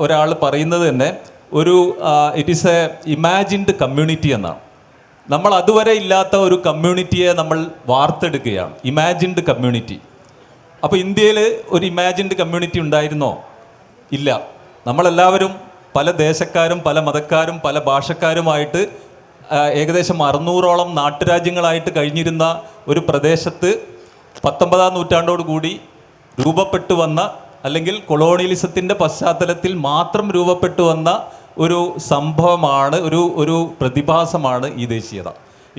ഒരാൾ പറയുന്നത് തന്നെ it is A imagined community എന്നാണ്. നമ്മൾ അതുവരെ ഇല്ലാത്ത ഒരു കമ്മ്യൂണിറ്റിയെ നമ്മൾ വാർത്തെടുക്കുകയാണ്, ഇമാജിൻഡ് കമ്മ്യൂണിറ്റി. അപ്പോൾ ഇന്ത്യയിൽ ഒരു ഇമാജിൻഡ് കമ്മ്യൂണിറ്റി ഉണ്ടായിരുന്നോ? ഇല്ല. നമ്മളെല്ലാവരും പല ദേശക്കാരും പല മതക്കാരും പല ഭാഷക്കാരുമായിട്ട് ഏകദേശം 600ഓളം നാട്ടുരാജ്യങ്ങളായിട്ട് കഴിഞ്ഞിരുന്ന ഒരു പ്രദേശത്ത് 19-ാം നൂറ്റാണ്ടോടുകൂടി രൂപപ്പെട്ടു വന്ന, അല്ലെങ്കിൽ കൊളോണിയലിസത്തിൻ്റെ പശ്ചാത്തലത്തിൽ മാത്രം രൂപപ്പെട്ടു വന്ന ഒരു സംഭവമാണ്, ഒരു പ്രതിഭാസമാണ് ഈ ദേശീയത.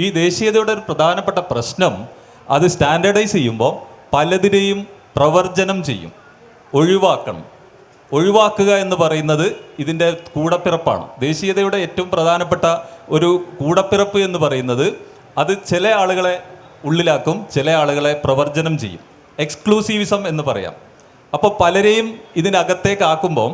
ഈ ദേശീയതയുടെ ഒരു പ്രധാനപ്പെട്ട പ്രശ്നം, അത് സ്റ്റാൻഡേർഡൈസ് ചെയ്യുമ്പോൾ പലതിനെയും പ്രവർജനം ചെയ്യും, ഒഴിവാക്കുക എന്ന് പറയുന്നത് ഇതിൻ്റെ കൂടപ്പിറപ്പാണ്. ദേശീയതയുടെ ഏറ്റവും പ്രധാനപ്പെട്ട ഒരു കൂടപ്പിറപ്പ് എന്ന് പറയുന്നത്, അത് ചില ആളുകളെ ഉള്ളിലാക്കും, ചില ആളുകളെ പ്രവർജനം ചെയ്യും, എക്സ്ക്ലൂസീവിസം എന്ന് പറയാം. അപ്പോൾ പലരെയും ഇതിനകത്തേക്കാക്കുമ്പോൾ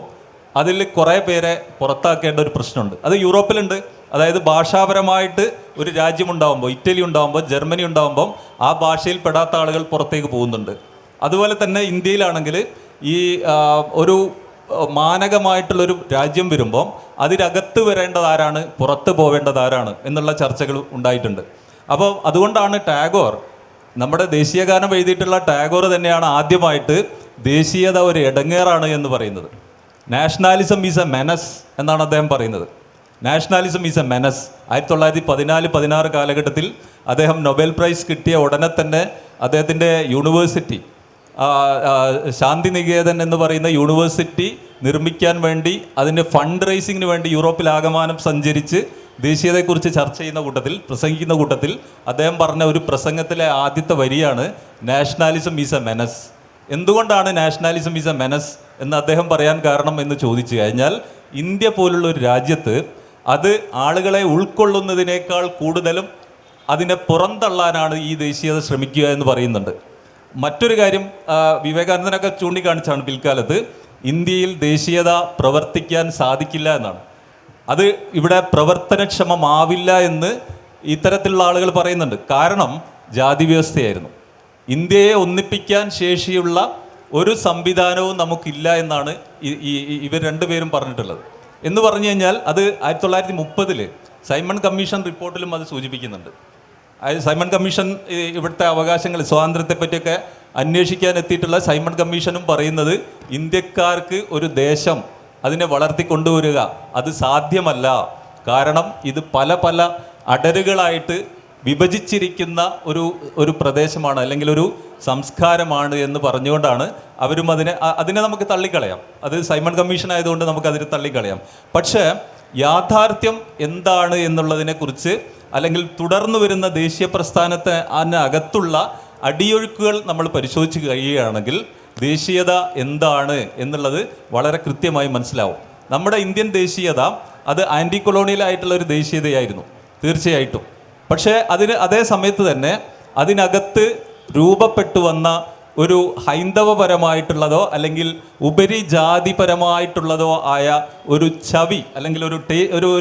അതിൽ കുറേ പേരെ പുറത്താക്കേണ്ട ഒരു പ്രശ്നമുണ്ട്. അത് യൂറോപ്പിലുണ്ട്. അതായത് ഭാഷാപരമായിട്ട് ഒരു രാജ്യമുണ്ടാകുമ്പോൾ, ഇറ്റലി ഉണ്ടാകുമ്പോൾ, ജർമ്മനി ഉണ്ടാകുമ്പം ആ ഭാഷയിൽ പെടാത്ത ആളുകൾ പുറത്തേക്ക് പോകുന്നുണ്ട്. അതുപോലെ തന്നെ ഇന്ത്യയിലാണെങ്കിൽ ഈ ഒരു മാനകമായിട്ടുള്ളൊരു രാജ്യം വരുമ്പം അതിനകത്ത് വരേണ്ടതാരാണ്, പുറത്ത് പോവേണ്ടതാരാണ് എന്നുള്ള ചർച്ചകൾ ഉണ്ടായിട്ടുണ്ട്. അപ്പോൾ അതുകൊണ്ടാണ് ടാഗോർ, നമ്മുടെ ദേശീയഗാനം എഴുതിയിട്ടുള്ള ടാഗോർ തന്നെയാണ് ആദ്യമായിട്ട് ദേശീയത ഒരു ഇടങ്ങേറാണ് എന്ന് പറയുന്നത്. നാഷണാലിസം ഈസ് എ മെനസ് എന്നാണ് അദ്ദേഹം പറയുന്നത്. Nationalism is A menace. 1914-16 കാലഘട്ടത്തിൽ അദ്ദേഹം നൊബേൽ പ്രൈസ് കിട്ടിയ ഉടനെ തന്നെ അദ്ദേഹത്തിൻ്റെ യൂണിവേഴ്സിറ്റി, ശാന്തിനികേതൻ എന്ന് പറയുന്ന യൂണിവേഴ്സിറ്റി നിർമ്മിക്കാൻ വേണ്ടി, അതിൻ്റെ ഫണ്ട് റൈസിങ്ങിന് വേണ്ടി യൂറോപ്പിലാകമാനം സഞ്ചരിച്ച് ദേശീയതയെക്കുറിച്ച് ചർച്ച ചെയ്യുന്ന കൂട്ടത്തിൽ, പ്രസംഗിക്കുന്ന കൂട്ടത്തിൽ അദ്ദേഹം പറഞ്ഞ ഒരു പ്രസംഗത്തിലെ ആദ്യത്തെ വരിയാണ് നാഷണാലിസം ഈസ് എ മെനസ്. എന്തുകൊണ്ടാണ് നാഷണാലിസം ഈസ് എ മെനസ് എന്ന് അദ്ദേഹം പറയാൻ കാരണം എന്ന് ചോദിച്ചു കഴിഞ്ഞാൽ, ഇന്ത്യ പോലുള്ള ഒരു രാജ്യത്ത് അത് ആളുകളെ ഉൾക്കൊള്ളുന്നതിനേക്കാൾ കൂടുതലും അതിനെ പുറന്തള്ളാനാണ് ഈ ദേശീയത ശ്രമിക്കുക എന്ന് പറയുന്നുണ്ട്. മറ്റൊരു കാര്യം വിവേകാനന്ദനൊക്കെ ചൂണ്ടിക്കാണിച്ചാണ് പിൽക്കാലത്ത്, ഇന്ത്യയിൽ ദേശീയത പ്രവർത്തിക്കാൻ സാധിക്കില്ല എന്നാണ്. അത് ഇവിടെ പ്രവർത്തനക്ഷമമാവില്ല എന്ന് ഇത്തരത്തിലുള്ള ആളുകൾ പറയുന്നുണ്ട്. കാരണം ജാതി വ്യവസ്ഥയായിരുന്നു. ഇന്ത്യയെ ഒന്നിപ്പിക്കാൻ ശേഷിയുള്ള ഒരു സംവിധാനവും നമുക്കില്ല എന്നാണ് ഇവർ രണ്ടുപേരും പറഞ്ഞിട്ടുള്ളത്. എന്ന് പറഞ്ഞു കഴിഞ്ഞാൽ അത് 1930 സൈമൺ കമ്മീഷൻ റിപ്പോർട്ടിലും അത് സൂചിപ്പിക്കുന്നുണ്ട്. സൈമൺ കമ്മീഷൻ ഇവിടുത്തെ അവകാശങ്ങൾ സ്വാതന്ത്ര്യത്തെ പറ്റിയൊക്കെ അന്വേഷിക്കാൻ എത്തിയിട്ടുള്ള സൈമൺ കമ്മീഷനും പറയുന്നത് ഇന്ത്യക്കാർക്ക് ഒരു ദേശം അതിനെ വളർത്തിക്കൊണ്ടുവരിക അത് സാധ്യമല്ല. കാരണം ഇത് പല പല അടരുകളായിട്ട് വിഭജിച്ചിരിക്കുന്ന ഒരു പ്രദേശമാണ്, അല്ലെങ്കിൽ ഒരു സംസ്കാരമാണ് എന്ന് പറഞ്ഞുകൊണ്ടാണ് അവരും അതിനെ നമുക്ക് തള്ളിക്കളയാം. അത് സൈമൺ കമ്മീഷൻ ആയതുകൊണ്ട് നമുക്ക് അതിനെ തള്ളിക്കളയാം. പക്ഷേ യാഥാർത്ഥ്യം എന്താണ് എന്നുള്ളതിനെക്കുറിച്ച്, അല്ലെങ്കിൽ തുടർന്നു വരുന്ന ദേശീയ പ്രസ്ഥാനത്തെ അതിനകത്തുള്ള അടിയൊഴുക്കുകൾ നമ്മൾ പരിശോധിച്ച് കഴിയുകയാണെങ്കിൽ ദേശീയത എന്താണ് എന്നുള്ളത് വളരെ കൃത്യമായി മനസ്സിലാവും. നമ്മുടെ ഇന്ത്യൻ ദേശീയത അത് ആൻറ്റി കൊളോണിയൽ ആയിട്ടുള്ള ഒരു ദേശീയതയായിരുന്നു തീർച്ചയായിട്ടും. പക്ഷേ അതേ സമയത്ത് തന്നെ അതിനകത്ത് രൂപപ്പെട്ടു വന്ന ഒരു ഹൈന്ദവപരമായിട്ടുള്ളതോ അല്ലെങ്കിൽ ഉപരിജാതിപരമായിട്ടുള്ളതോ ആയ ഒരു ചവി അല്ലെങ്കിൽ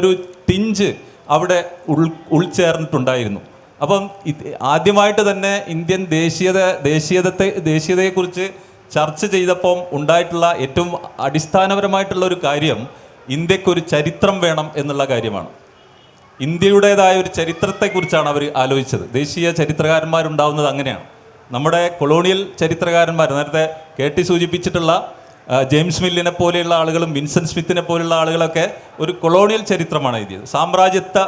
ഒരു ടിഞ്ച് അവിടെ ഉൾച്ചേർന്നിട്ടുണ്ടായിരുന്നു. അപ്പം ആദ്യമായിട്ട് തന്നെ ഇന്ത്യൻ ദേശീയതയെക്കുറിച്ച് ചർച്ച ചെയ്തപ്പം ഉണ്ടായിട്ടുള്ള ഏറ്റവും അടിസ്ഥാനപരമായിട്ടുള്ള ഒരു കാര്യം ഇന്ത്യക്കൊരു ചരിത്രം വേണം എന്നുള്ള കാര്യമാണ്. ഇന്ത്യയുടേതായ ഒരു ചരിത്രത്തെക്കുറിച്ചാണ് അവർ ആലോചിച്ചത്. ദേശീയ ചരിത്രകാരന്മാരുണ്ടാവുന്നത് അങ്ങനെയാണ്. നമ്മുടെ കൊളോണിയൽ ചരിത്രകാരന്മാർ നേരത്തെ കേട്ടി സൂചിപ്പിച്ചിട്ടുള്ള ജെയിംസ് മില്ലിനെ പോലെയുള്ള ആളുകളും വിൻസെൻ്റ് സ്മിത്തിനെ പോലെയുള്ള ആളുകളൊക്കെ ഒരു കൊളോണിയൽ ചരിത്രമാണ് എഴുതിയത്. സാമ്രാജ്യത്വ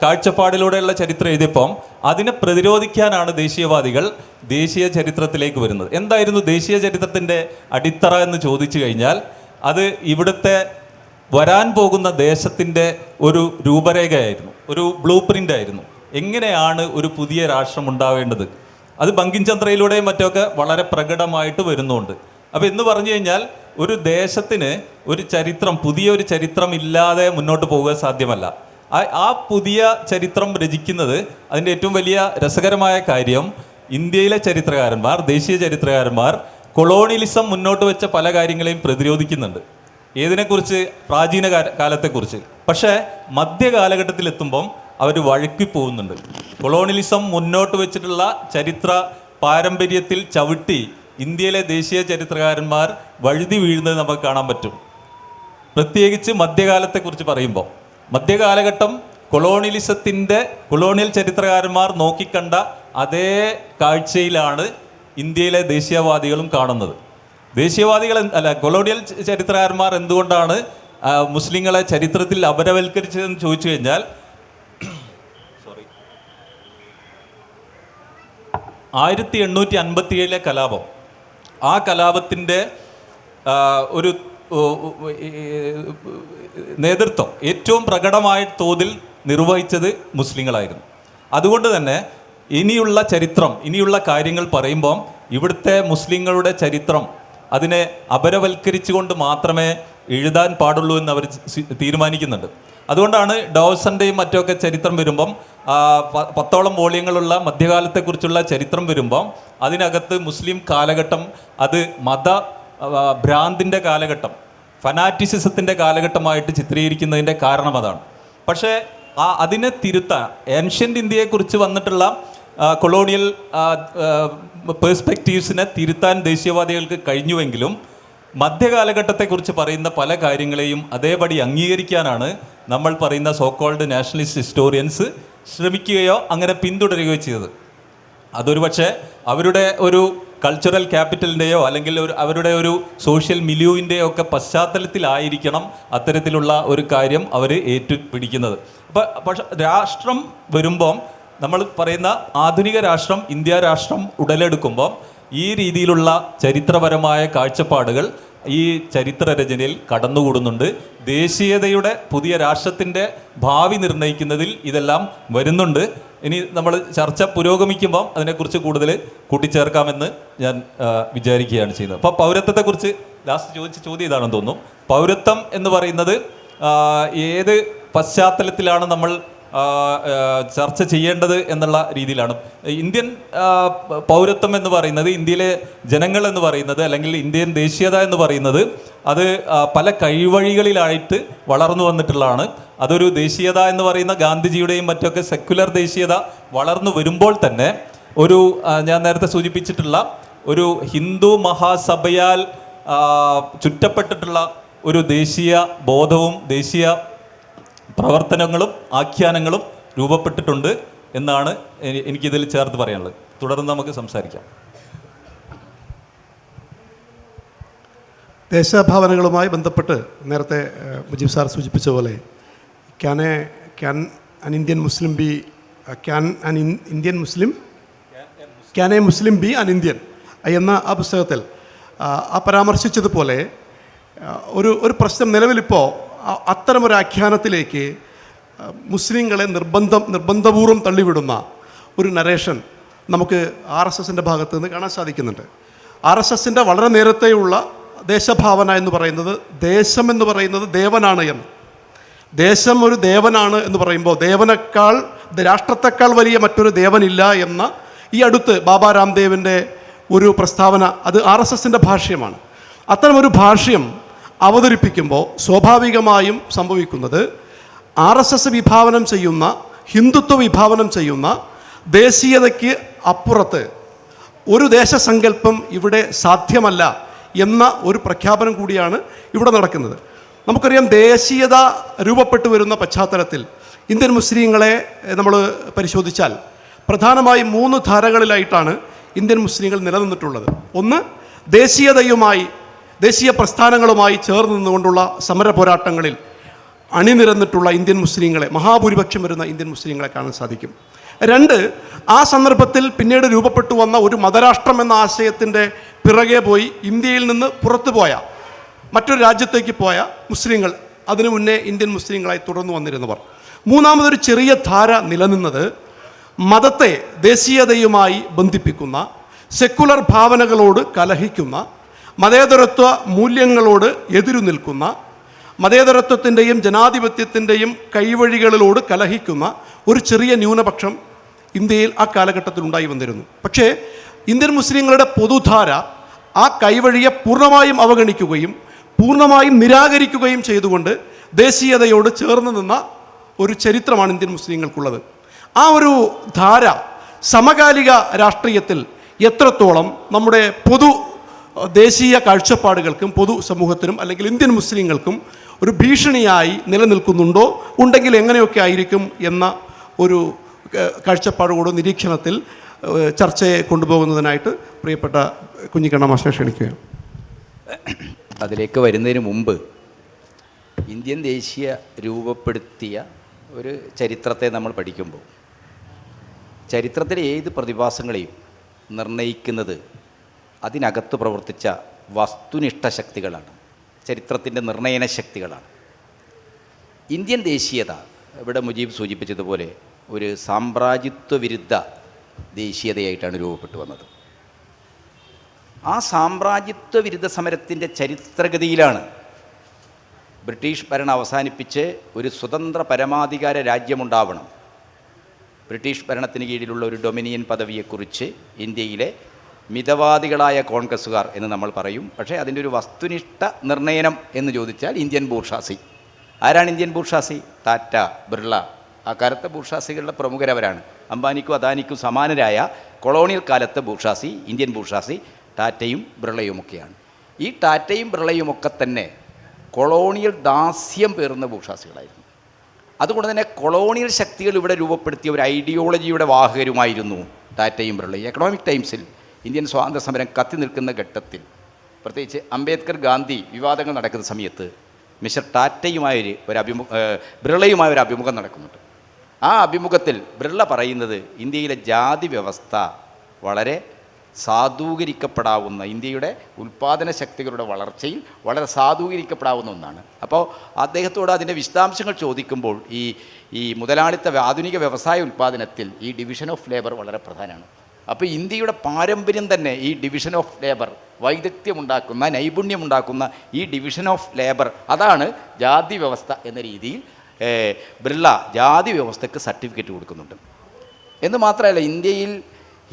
കാഴ്ചപ്പാടിലൂടെയുള്ള ചരിത്രം എഴുതിയപ്പം അതിനെ പ്രതിരോധിക്കാനാണ് ദേശീയവാദികൾ ദേശീയ ചരിത്രത്തിലേക്ക് വരുന്നത്. എന്തായിരുന്നു ദേശീയ ചരിത്രത്തിൻ്റെ അടിത്തറ എന്ന് ചോദിച്ചു കഴിഞ്ഞാൽ അത് ഇവിടുത്തെ വരാൻ പോകുന്ന ദേശത്തിൻ്റെ ഒരു രൂപരേഖയായിരുന്നു, ഒരു ബ്ലൂ പ്രിൻ്റ് ആയിരുന്നു. എങ്ങനെയാണ് ഒരു പുതിയ രാഷ്ട്രം ഉണ്ടാവേണ്ടത്, അത് ബങ്കിം ചന്ദ്രയിലൂടെയും മറ്റൊക്കെ വളരെ പ്രകടമായിട്ട് വരുന്നുണ്ട്. അപ്പോൾ എന്ന് പറഞ്ഞു കഴിഞ്ഞാൽ ഒരു ദേശത്തിന് ഒരു ചരിത്രം, പുതിയൊരു ചരിത്രം ഇല്ലാതെ മുന്നോട്ട് പോകുക സാധ്യമല്ല. ആ പുതിയ ചരിത്രം രചിക്കുന്നത് അതിൻ്റെ ഏറ്റവും വലിയ രസകരമായ കാര്യം ഇന്ത്യയിലെ ചരിത്രകാരന്മാർ, ദേശീയ ചരിത്രകാരന്മാർ കൊളോണിയലിസം മുന്നോട്ട് വെച്ച പല കാര്യങ്ങളെയും പ്രതിരോധിക്കുന്നുണ്ട്. ഏതിനെക്കുറിച്ച്? പ്രാചീന കാലത്തെക്കുറിച്ച്. പക്ഷേ മധ്യകാലഘട്ടത്തിലെത്തുമ്പം അവർ വഴക്കി പോകുന്നുണ്ട്. കൊളോണിയലിസം മുന്നോട്ട് വെച്ചിട്ടുള്ള ചരിത്ര പാരമ്പര്യത്തിൽ ചവിട്ടി ഇന്ത്യയിലെ ദേശീയ ചരിത്രകാരന്മാർ വഴുതി വീഴുന്നത് നമുക്ക് കാണാൻ പറ്റും. പ്രത്യേകിച്ച് മധ്യകാലത്തെക്കുറിച്ച് പറയുമ്പോൾ മധ്യകാലഘട്ടം കൊളോണിയൽ ചരിത്രകാരന്മാർ നോക്കിക്കണ്ട അതേ കാഴ്ചയിലാണ് ഇന്ത്യയിലെ ദേശീയവാദികളും കാണുന്നത്. കൊളോണിയൽ ചരിത്രകാരന്മാർ എന്തുകൊണ്ടാണ് മുസ്ലിങ്ങളെ ചരിത്രത്തിൽ അപരവൽക്കരിച്ചതെന്ന് ചോദിച്ചു കഴിഞ്ഞാൽ 1857 കലാപം, ആ കലാപത്തിൻ്റെ ഒരു നേതൃത്വം ഏറ്റവും പ്രകടമായ തോതിൽ നിർവഹിച്ചത് മുസ്ലിങ്ങളായിരുന്നു. അതുകൊണ്ട് തന്നെ ഇനിയുള്ള കാര്യങ്ങൾ പറയുമ്പം ഇവിടുത്തെ മുസ്ലിങ്ങളുടെ ചരിത്രം അതിനെ അപരവൽക്കരിച്ചുകൊണ്ട് മാത്രമേ എഴുതാൻ പാടുള്ളൂ എന്ന് അവർ തീരുമാനിക്കുന്നുണ്ട്. അതുകൊണ്ടാണ് ഡോവ്സൻ്റെയും മറ്റൊക്കെ ചരിത്രം വരുമ്പം 10ഓളം വോള്യങ്ങളുള്ള മധ്യകാലത്തെക്കുറിച്ചുള്ള ചരിത്രം വരുമ്പം അതിനകത്ത് മുസ്ലിം കാലഘട്ടം അത് ഭ്രാന്തിൻ്റെ കാലഘട്ടം, ഫനാറ്റിസിസത്തിൻ്റെ കാലഘട്ടമായിട്ട് ചിത്രീകരിക്കുന്നതിൻ്റെ കാരണം അതാണ്. പക്ഷേ അതിനെ തിരുത്താൻ ഏൻഷ്യൻ്റ് ഇന്ത്യയെക്കുറിച്ച് വന്നിട്ടുള്ള കൊളോണിയൽ പേഴ്സ്പെക്റ്റീവ്സിനെ തിരുത്താൻ ദേശീയവാദികൾക്ക് കഴിഞ്ഞുവെങ്കിലും മധ്യകാലഘട്ടത്തെക്കുറിച്ച് പറയുന്ന പല കാര്യങ്ങളെയും അതേപടി അംഗീകരിക്കാനാണ് നമ്മൾ പറയുന്ന സോക്കോൾഡ് നാഷണലിസ്റ്റ് ഹിസ്റ്റോറിയൻസ് ശ്രമിക്കുകയോ അങ്ങനെ പിന്തുടരുകയോ ചെയ്തത്. അതൊരു പക്ഷേ അവരുടെ ഒരു കൾച്ചറൽ ക്യാപിറ്റലിൻ്റെയോ അല്ലെങ്കിൽ അവരുടെ ഒരു സോഷ്യൽ മിലിയുവിൻ്റെയോ ഒക്കെ പശ്ചാത്തലത്തിലായിരിക്കണം അത്തരത്തിലുള്ള ഒരു കാര്യം അവർ ഏറ്റുപിടിക്കുന്നത്. പക്ഷെ രാഷ്ട്രം വരുമ്പം നമ്മൾ പറയുന്ന ആധുനിക രാഷ്ട്രം, ഇന്ത്യ രാഷ്ട്രം ഉടലെടുക്കുമ്പം ഈ രീതിയിലുള്ള ചരിത്രപരമായ കാഴ്ചപ്പാടുകൾ ഈ ചരിത്രരചനയിൽ കടന്നുകൂടുന്നുണ്ട്. ദേശീയതയുടെ പുതിയ രാഷ്ട്രത്തിൻ്റെ ഭാവി നിർണ്ണയിക്കുന്നതിൽ ഇതെല്ലാം വരുന്നുണ്ട്. ഇനി നമ്മൾ ചർച്ച പുരോഗമിക്കുമ്പം അതിനെക്കുറിച്ച് കൂടുതൽ കൂട്ടിച്ചേർക്കാമെന്ന് ഞാൻ വിചാരിക്കുകയാണ് ചെയ്യുന്നത്. അപ്പോൾ പൗരത്വത്തെക്കുറിച്ച് ലാസ്റ്റ് ചോദിച്ച ചോദ്യം ഇതാണെന്ന് തോന്നുന്നു. പൗരത്വം എന്ന് പറയുന്നത് ഏത് പശ്ചാത്തലത്തിലാണ് നമ്മൾ ചർച്ച ചെയ്യേണ്ടത് എന്നുള്ള രീതിയിലാണ്. ഇന്ത്യൻ പൗരത്വം എന്ന് പറയുന്നത്, ഇന്ത്യയിലെ ജനങ്ങൾ എന്ന് പറയുന്നത്, അല്ലെങ്കിൽ ഇന്ത്യൻ ദേശീയത എന്ന് പറയുന്നത് അത് പല കൈവഴികളിലായിട്ട് വളർന്നു വന്നിട്ടുള്ളതാണ്. അതൊരു ദേശീയത എന്ന് പറയുന്ന ഗാന്ധിജിയുടെയും മറ്റൊക്കെ സെക്യുലർ ദേശീയത വളർന്നു വരുമ്പോൾ തന്നെ ഞാൻ നേരത്തെ സൂചിപ്പിച്ചിട്ടുള്ള ഒരു ഹിന്ദു മഹാസഭയാൽ ചുറ്റപ്പെട്ടിട്ടുള്ള ഒരു ദേശീയ ബോധവും ദേശീയ പ്രവർത്തനങ്ങളും ആഖ്യാനങ്ങളും രൂപപ്പെട്ടിട്ടുണ്ട്. എന്നാണ് എനിക്കിതിൽ ചേർത്ത് പറയാനുള്ളത്. തുടർന്ന് നമുക്ക് സംസാരിക്കാം. ദേശഭാവനകളുമായി ബന്ധപ്പെട്ട് നേരത്തെ മുജീബ് സാർ സൂചിപ്പിച്ച പോലെ can a Muslim be an Indian എന്ന ആ പുസ്തകത്തിൽ ആ പരാമർശിച്ചതുപോലെ ഒരു പ്രശ്നം നിലവിലിപ്പോൾ അത്തരമൊരു ആഖ്യാനത്തിലേക്ക് മുസ്ലിങ്ങളെ നിർബന്ധപൂർവ്വം തള്ളിവിടുന്ന ഒരു നരേഷൻ നമുക്ക് RSSൻ്റെ ഭാഗത്ത് നിന്ന് കാണാൻ സാധിക്കുന്നുണ്ട്. RSSൻ്റെ വളരെ നേരത്തെയുള്ള ദേശഭാവന എന്ന് പറയുന്നത് ദേശം എന്ന് പറയുന്നത് ദേവനാണ് എന്ന്, ദേശം ഒരു ദേവനാണ് എന്ന് പറയുമ്പോൾ ദേവനേക്കാൾ രാഷ്ട്രത്തെക്കാൾ വലിയ മറ്റൊരു ദേവനില്ല എന്ന ഈ അടുത്ത് ബാബാ രാംദേവിൻ്റെ ഒരു പ്രസ്താവന, അത് RSSൻ്റെ ഭാഷ്യമാണ്. അത്തരമൊരു ഭാഷ്യം അവതരിപ്പിക്കുമ്പോൾ സ്വാഭാവികമായും സംഭവിക്കുന്നത് RSS വിഭാവനം ചെയ്യുന്ന, ഹിന്ദുത്വ വിഭാവനം ചെയ്യുന്ന ദേശീയതയ്ക്ക് അപ്പുറത്ത് ഒരു ദേശസങ്കല്പം ഇവിടെ സാധ്യമല്ല എന്ന ഒരു പ്രഖ്യാപനം കൂടിയാണ് ഇവിടെ നടക്കുന്നത്. നമുക്കറിയാം, ദേശീയത രൂപപ്പെട്ടു വരുന്ന പശ്ചാത്തലത്തിൽ ഇന്ത്യൻ മുസ്ലിങ്ങളെ നമ്മൾ പരിശോധിച്ചാൽ പ്രധാനമായും 3 ധാരകളിലായിട്ടാണ് ഇന്ത്യൻ മുസ്ലിങ്ങൾ നിലനിന്നിട്ടുള്ളത്. ഒന്ന്, ദേശീയ പ്രസ്ഥാനങ്ങളുമായി ചേർന്ന് നിന്നുകൊണ്ടുള്ള സമര പോരാട്ടങ്ങളിൽ അണിനിരന്നിട്ടുള്ള ഇന്ത്യൻ മുസ്ലിങ്ങളെ, മഹാഭൂരിപക്ഷം വരുന്ന ഇന്ത്യൻ മുസ്ലിങ്ങളെ കാണാൻ സാധിക്കും. 2, ആ സന്ദർഭത്തിൽ പിന്നീട് രൂപപ്പെട്ടു വന്ന ഒരു മതരാഷ്ട്രം എന്ന ആശയത്തിൻ്റെ പിറകെ പോയി ഇന്ത്യയിൽ നിന്ന് പുറത്തു പോയ, മറ്റൊരു രാജ്യത്തേക്ക് പോയ മുസ്ലിങ്ങൾ, അതിനു മുന്നേ ഇന്ത്യൻ മുസ്ലിങ്ങളായി തുടർന്നു വന്നിരുന്നവർ. മൂന്നാമതൊരു ചെറിയ ധാര നിലനിന്നത് മതത്തെ ദേശീയതയുമായി ബന്ധിപ്പിക്കുന്ന, സെക്കുലർ ഭാവനകളോട് കലഹിക്കുന്ന, മതേതരത്വ മൂല്യങ്ങളോട് എതിരു നിൽക്കുന്ന, മതേതരത്വത്തിൻ്റെയും ജനാധിപത്യത്തിൻ്റെയും കൈവഴികളിലോട് കലഹിക്കുന്ന ഒരു ചെറിയ ന്യൂനപക്ഷം ഇന്ത്യയിൽ ആ കാലഘട്ടത്തിൽ ഉണ്ടായി വന്നിരുന്നു. പക്ഷേ ഇന്ത്യൻ മുസ്ലിങ്ങളുടെ പൊതുധാര ആ കൈവഴിയെ പൂർണ്ണമായും അവഗണിക്കുകയും പൂർണ്ണമായും നിരാകരിക്കുകയും ചെയ്തുകൊണ്ട് ദേശീയതയോട് ചേർന്ന് നിന്ന ഒരു ചരിത്രമാണ് ഇന്ത്യൻ മുസ്ലിങ്ങൾക്കുള്ളത്. ആ ഒരു ധാര സമകാലിക രാഷ്ട്രീയത്തിൽ എത്രത്തോളം നമ്മുടെ പൊതു ദേശീയ കാഴ്ചപ്പാടുകൾക്കും പൊതു സമൂഹത്തിനും അല്ലെങ്കിൽ ഇന്ത്യൻ മുസ്ലിങ്ങൾക്കും ഒരു ഭീഷണിയായി നിലനിൽക്കുന്നുണ്ടോ, ഉണ്ടെങ്കിൽ എങ്ങനെയൊക്കെ ആയിരിക്കും എന്ന ഒരു കാഴ്ചപ്പാടുകൂടെ നിരീക്ഷണത്തിൽ ചർച്ചയെ കൊണ്ടുപോകുന്നതിനായിട്ട് പ്രിയപ്പെട്ട കുഞ്ഞിക്കണ്ണ മാസ്റ്ററെ ക്ഷണിക്കുകയാണ്. അതിലേക്ക് വരുന്നതിന് മുമ്പ് ഇന്ത്യൻ ദേശീയ രൂപപ്പെടുത്തിയ ഒരു ചരിത്രത്തെ നമ്മൾ പഠിക്കുമ്പോൾ ചരിത്രത്തിലെ ഏത് പ്രതിഭാസങ്ങളെയും നിർണ്ണയിക്കുന്നത് അതിനകത്ത് പ്രവർത്തിച്ച വസ്തുനിഷ്ഠ ശക്തികളാണ്, ചരിത്രത്തിൻ്റെ നിർണ്ണയന ശക്തികളാണ്. ഇന്ത്യൻ ദേശീയത ഇവിടെ മുജീബ് സൂചിപ്പിച്ചതുപോലെ ഒരു സാമ്രാജ്യത്വ വിരുദ്ധ ദേശീയതയായിട്ടാണ് രൂപപ്പെട്ടു വന്നത്. ആ സാമ്രാജ്യത്വ വിരുദ്ധ സമരത്തിൻ്റെ ചരിത്രഗതിയിലാണ് ബ്രിട്ടീഷ് ഭരണം അവസാനിപ്പിച്ച് ഒരു സ്വതന്ത്ര പരമാധികാര രാജ്യമുണ്ടാവണം, ബ്രിട്ടീഷ് ഭരണത്തിന് കീഴിലുള്ള ഒരു ഡൊമിനിയൻ പദവിയെക്കുറിച്ച് ഇന്ത്യയിലെ മിതവാദികളായ കോൺഗ്രസ്സുകാർ എന്ന് നമ്മൾ പറയും. പക്ഷേ അതിൻ്റെ ഒരു വസ്തുനിഷ്ഠ നിർണ്ണയനം എന്ന് ചോദിച്ചാൽ ഇന്ത്യൻ ബൂർഷാസി. ആരാണ് ഇന്ത്യൻ ബൂർഷാസി? ടാറ്റ, ബിർള, ആ കാലത്തെ ബൂർഷാസികളുടെ പ്രമുഖരവരാണ്. അംബാനിക്കും അദാനിക്കും സമാനരായ കൊളോണിയൽ കാലത്തെ ബൂർഷാസി, ഇന്ത്യൻ ബൂർഷാസി ടാറ്റയും ബിർളയുമൊക്കെയാണ്. ഈ ടാറ്റയും ബിർളയുമൊക്കെ തന്നെ കൊളോണിയൽ ദാസ്യം പേറുന്ന ബൂർഷാസികളായിരുന്നു. അതുകൊണ്ട് തന്നെ കൊളോണിയൽ ശക്തികൾ ഇവിടെ രൂപപ്പെടുത്തിയ ഒരു ഐഡിയോളജിയുടെ വാഹകരുമായിരുന്നു ടാറ്റയും ബിർളയും. എക്കണോമിക് ടൈംസിൽ ഇന്ത്യൻ സ്വാതന്ത്ര്യ സമരം കത്തി നിൽക്കുന്ന ഘട്ടത്തിൽ, പ്രത്യേകിച്ച് അംബേദ്കർ ഗാന്ധി വിവാദങ്ങൾ നടക്കുന്ന സമയത്ത് മിസ്റ്റർ ബിർളയുമായ ഒരു അഭിമുഖം നടക്കുന്നുണ്ട്. ആ അഭിമുഖത്തിൽ ബിർള പറയുന്നത് ഇന്ത്യയിലെ ജാതി വ്യവസ്ഥ വളരെ സാധൂകരിക്കപ്പെടാവുന്ന, ഇന്ത്യയുടെ ഉൽപ്പാദന ശക്തികളുടെ വളർച്ചയിൽ വളരെ സാധൂകരിക്കപ്പെടാവുന്ന ഒന്നാണ്. അപ്പോൾ അദ്ദേഹത്തോട് അതിൻ്റെ വിശദാംശങ്ങൾ ചോദിക്കുമ്പോൾ ഈ മുതലാളിത്ത ആധുനിക വ്യവസായ ഉൽപ്പാദനത്തിൽ ഈ ഡിവിഷൻ ഓഫ് ലേബർ വളരെ പ്രധാനമാണ്. അപ്പോൾ ഇന്ത്യയുടെ പാരമ്പര്യം തന്നെ ഈ ഡിവിഷൻ ഓഫ് ലേബർ, വൈദഗ്ധ്യമുണ്ടാക്കുന്ന, നൈപുണ്യമുണ്ടാക്കുന്ന ഈ ഡിവിഷൻ ഓഫ് ലേബർ, അതാണ് ജാതി വ്യവസ്ഥ എന്ന രീതിയിൽ ബിർള ജാതി വ്യവസ്ഥയ്ക്ക് സർട്ടിഫിക്കറ്റ് കൊടുക്കുന്നുണ്ട്. എന്ന് മാത്രമല്ല, ഇന്ത്യയിൽ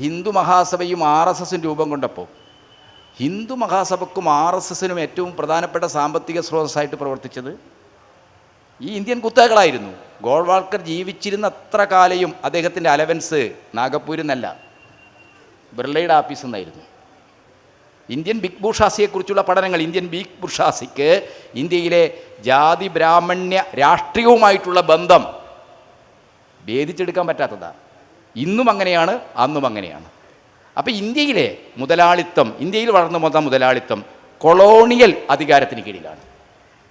ഹിന്ദു മഹാസഭയും RSSും രൂപം കൊണ്ടപ്പോൾ ഹിന്ദു മഹാസഭയ്ക്കും RSSനും ഏറ്റവും പ്രധാനപ്പെട്ട സാമ്പത്തിക സ്രോതസ്സായിട്ട് പ്രവർത്തിച്ചത് ഈ ഇന്ത്യൻ കുത്തകകളായിരുന്നു. ഗോൾവാൾക്കർ ജീവിച്ചിരുന്ന അത്ര കാലയും അദ്ദേഹത്തിൻ്റെ അലവൻസ് നാഗപ്പൂരിൽ നിന്നല്ല, ബിർളയുടെ ആഫീസിൽ നിന്നായിരുന്നു. ഇന്ത്യൻ ബിഗ് ബൂർഷാസിയെക്കുറിച്ചുള്ള പഠനങ്ങൾ, ഇന്ത്യൻ ബിഗ് ബൂർഷാസിക്ക് ഇന്ത്യയിലെ ജാതി ബ്രാഹ്മണ്യ രാഷ്ട്രീയവുമായിട്ടുള്ള ബന്ധം ഭേദിച്ചെടുക്കാൻ പറ്റാത്തതാണ്. ഇന്നും അങ്ങനെയാണ്, അന്നും അങ്ങനെയാണ്. അപ്പോൾ ഇന്ത്യയിലെ മുതലാളിത്തം, ഇന്ത്യയിൽ വളർന്നു വന്ന മുതലാളിത്തം കൊളോണിയൽ അധികാരത്തിന് കീഴിലാണ്.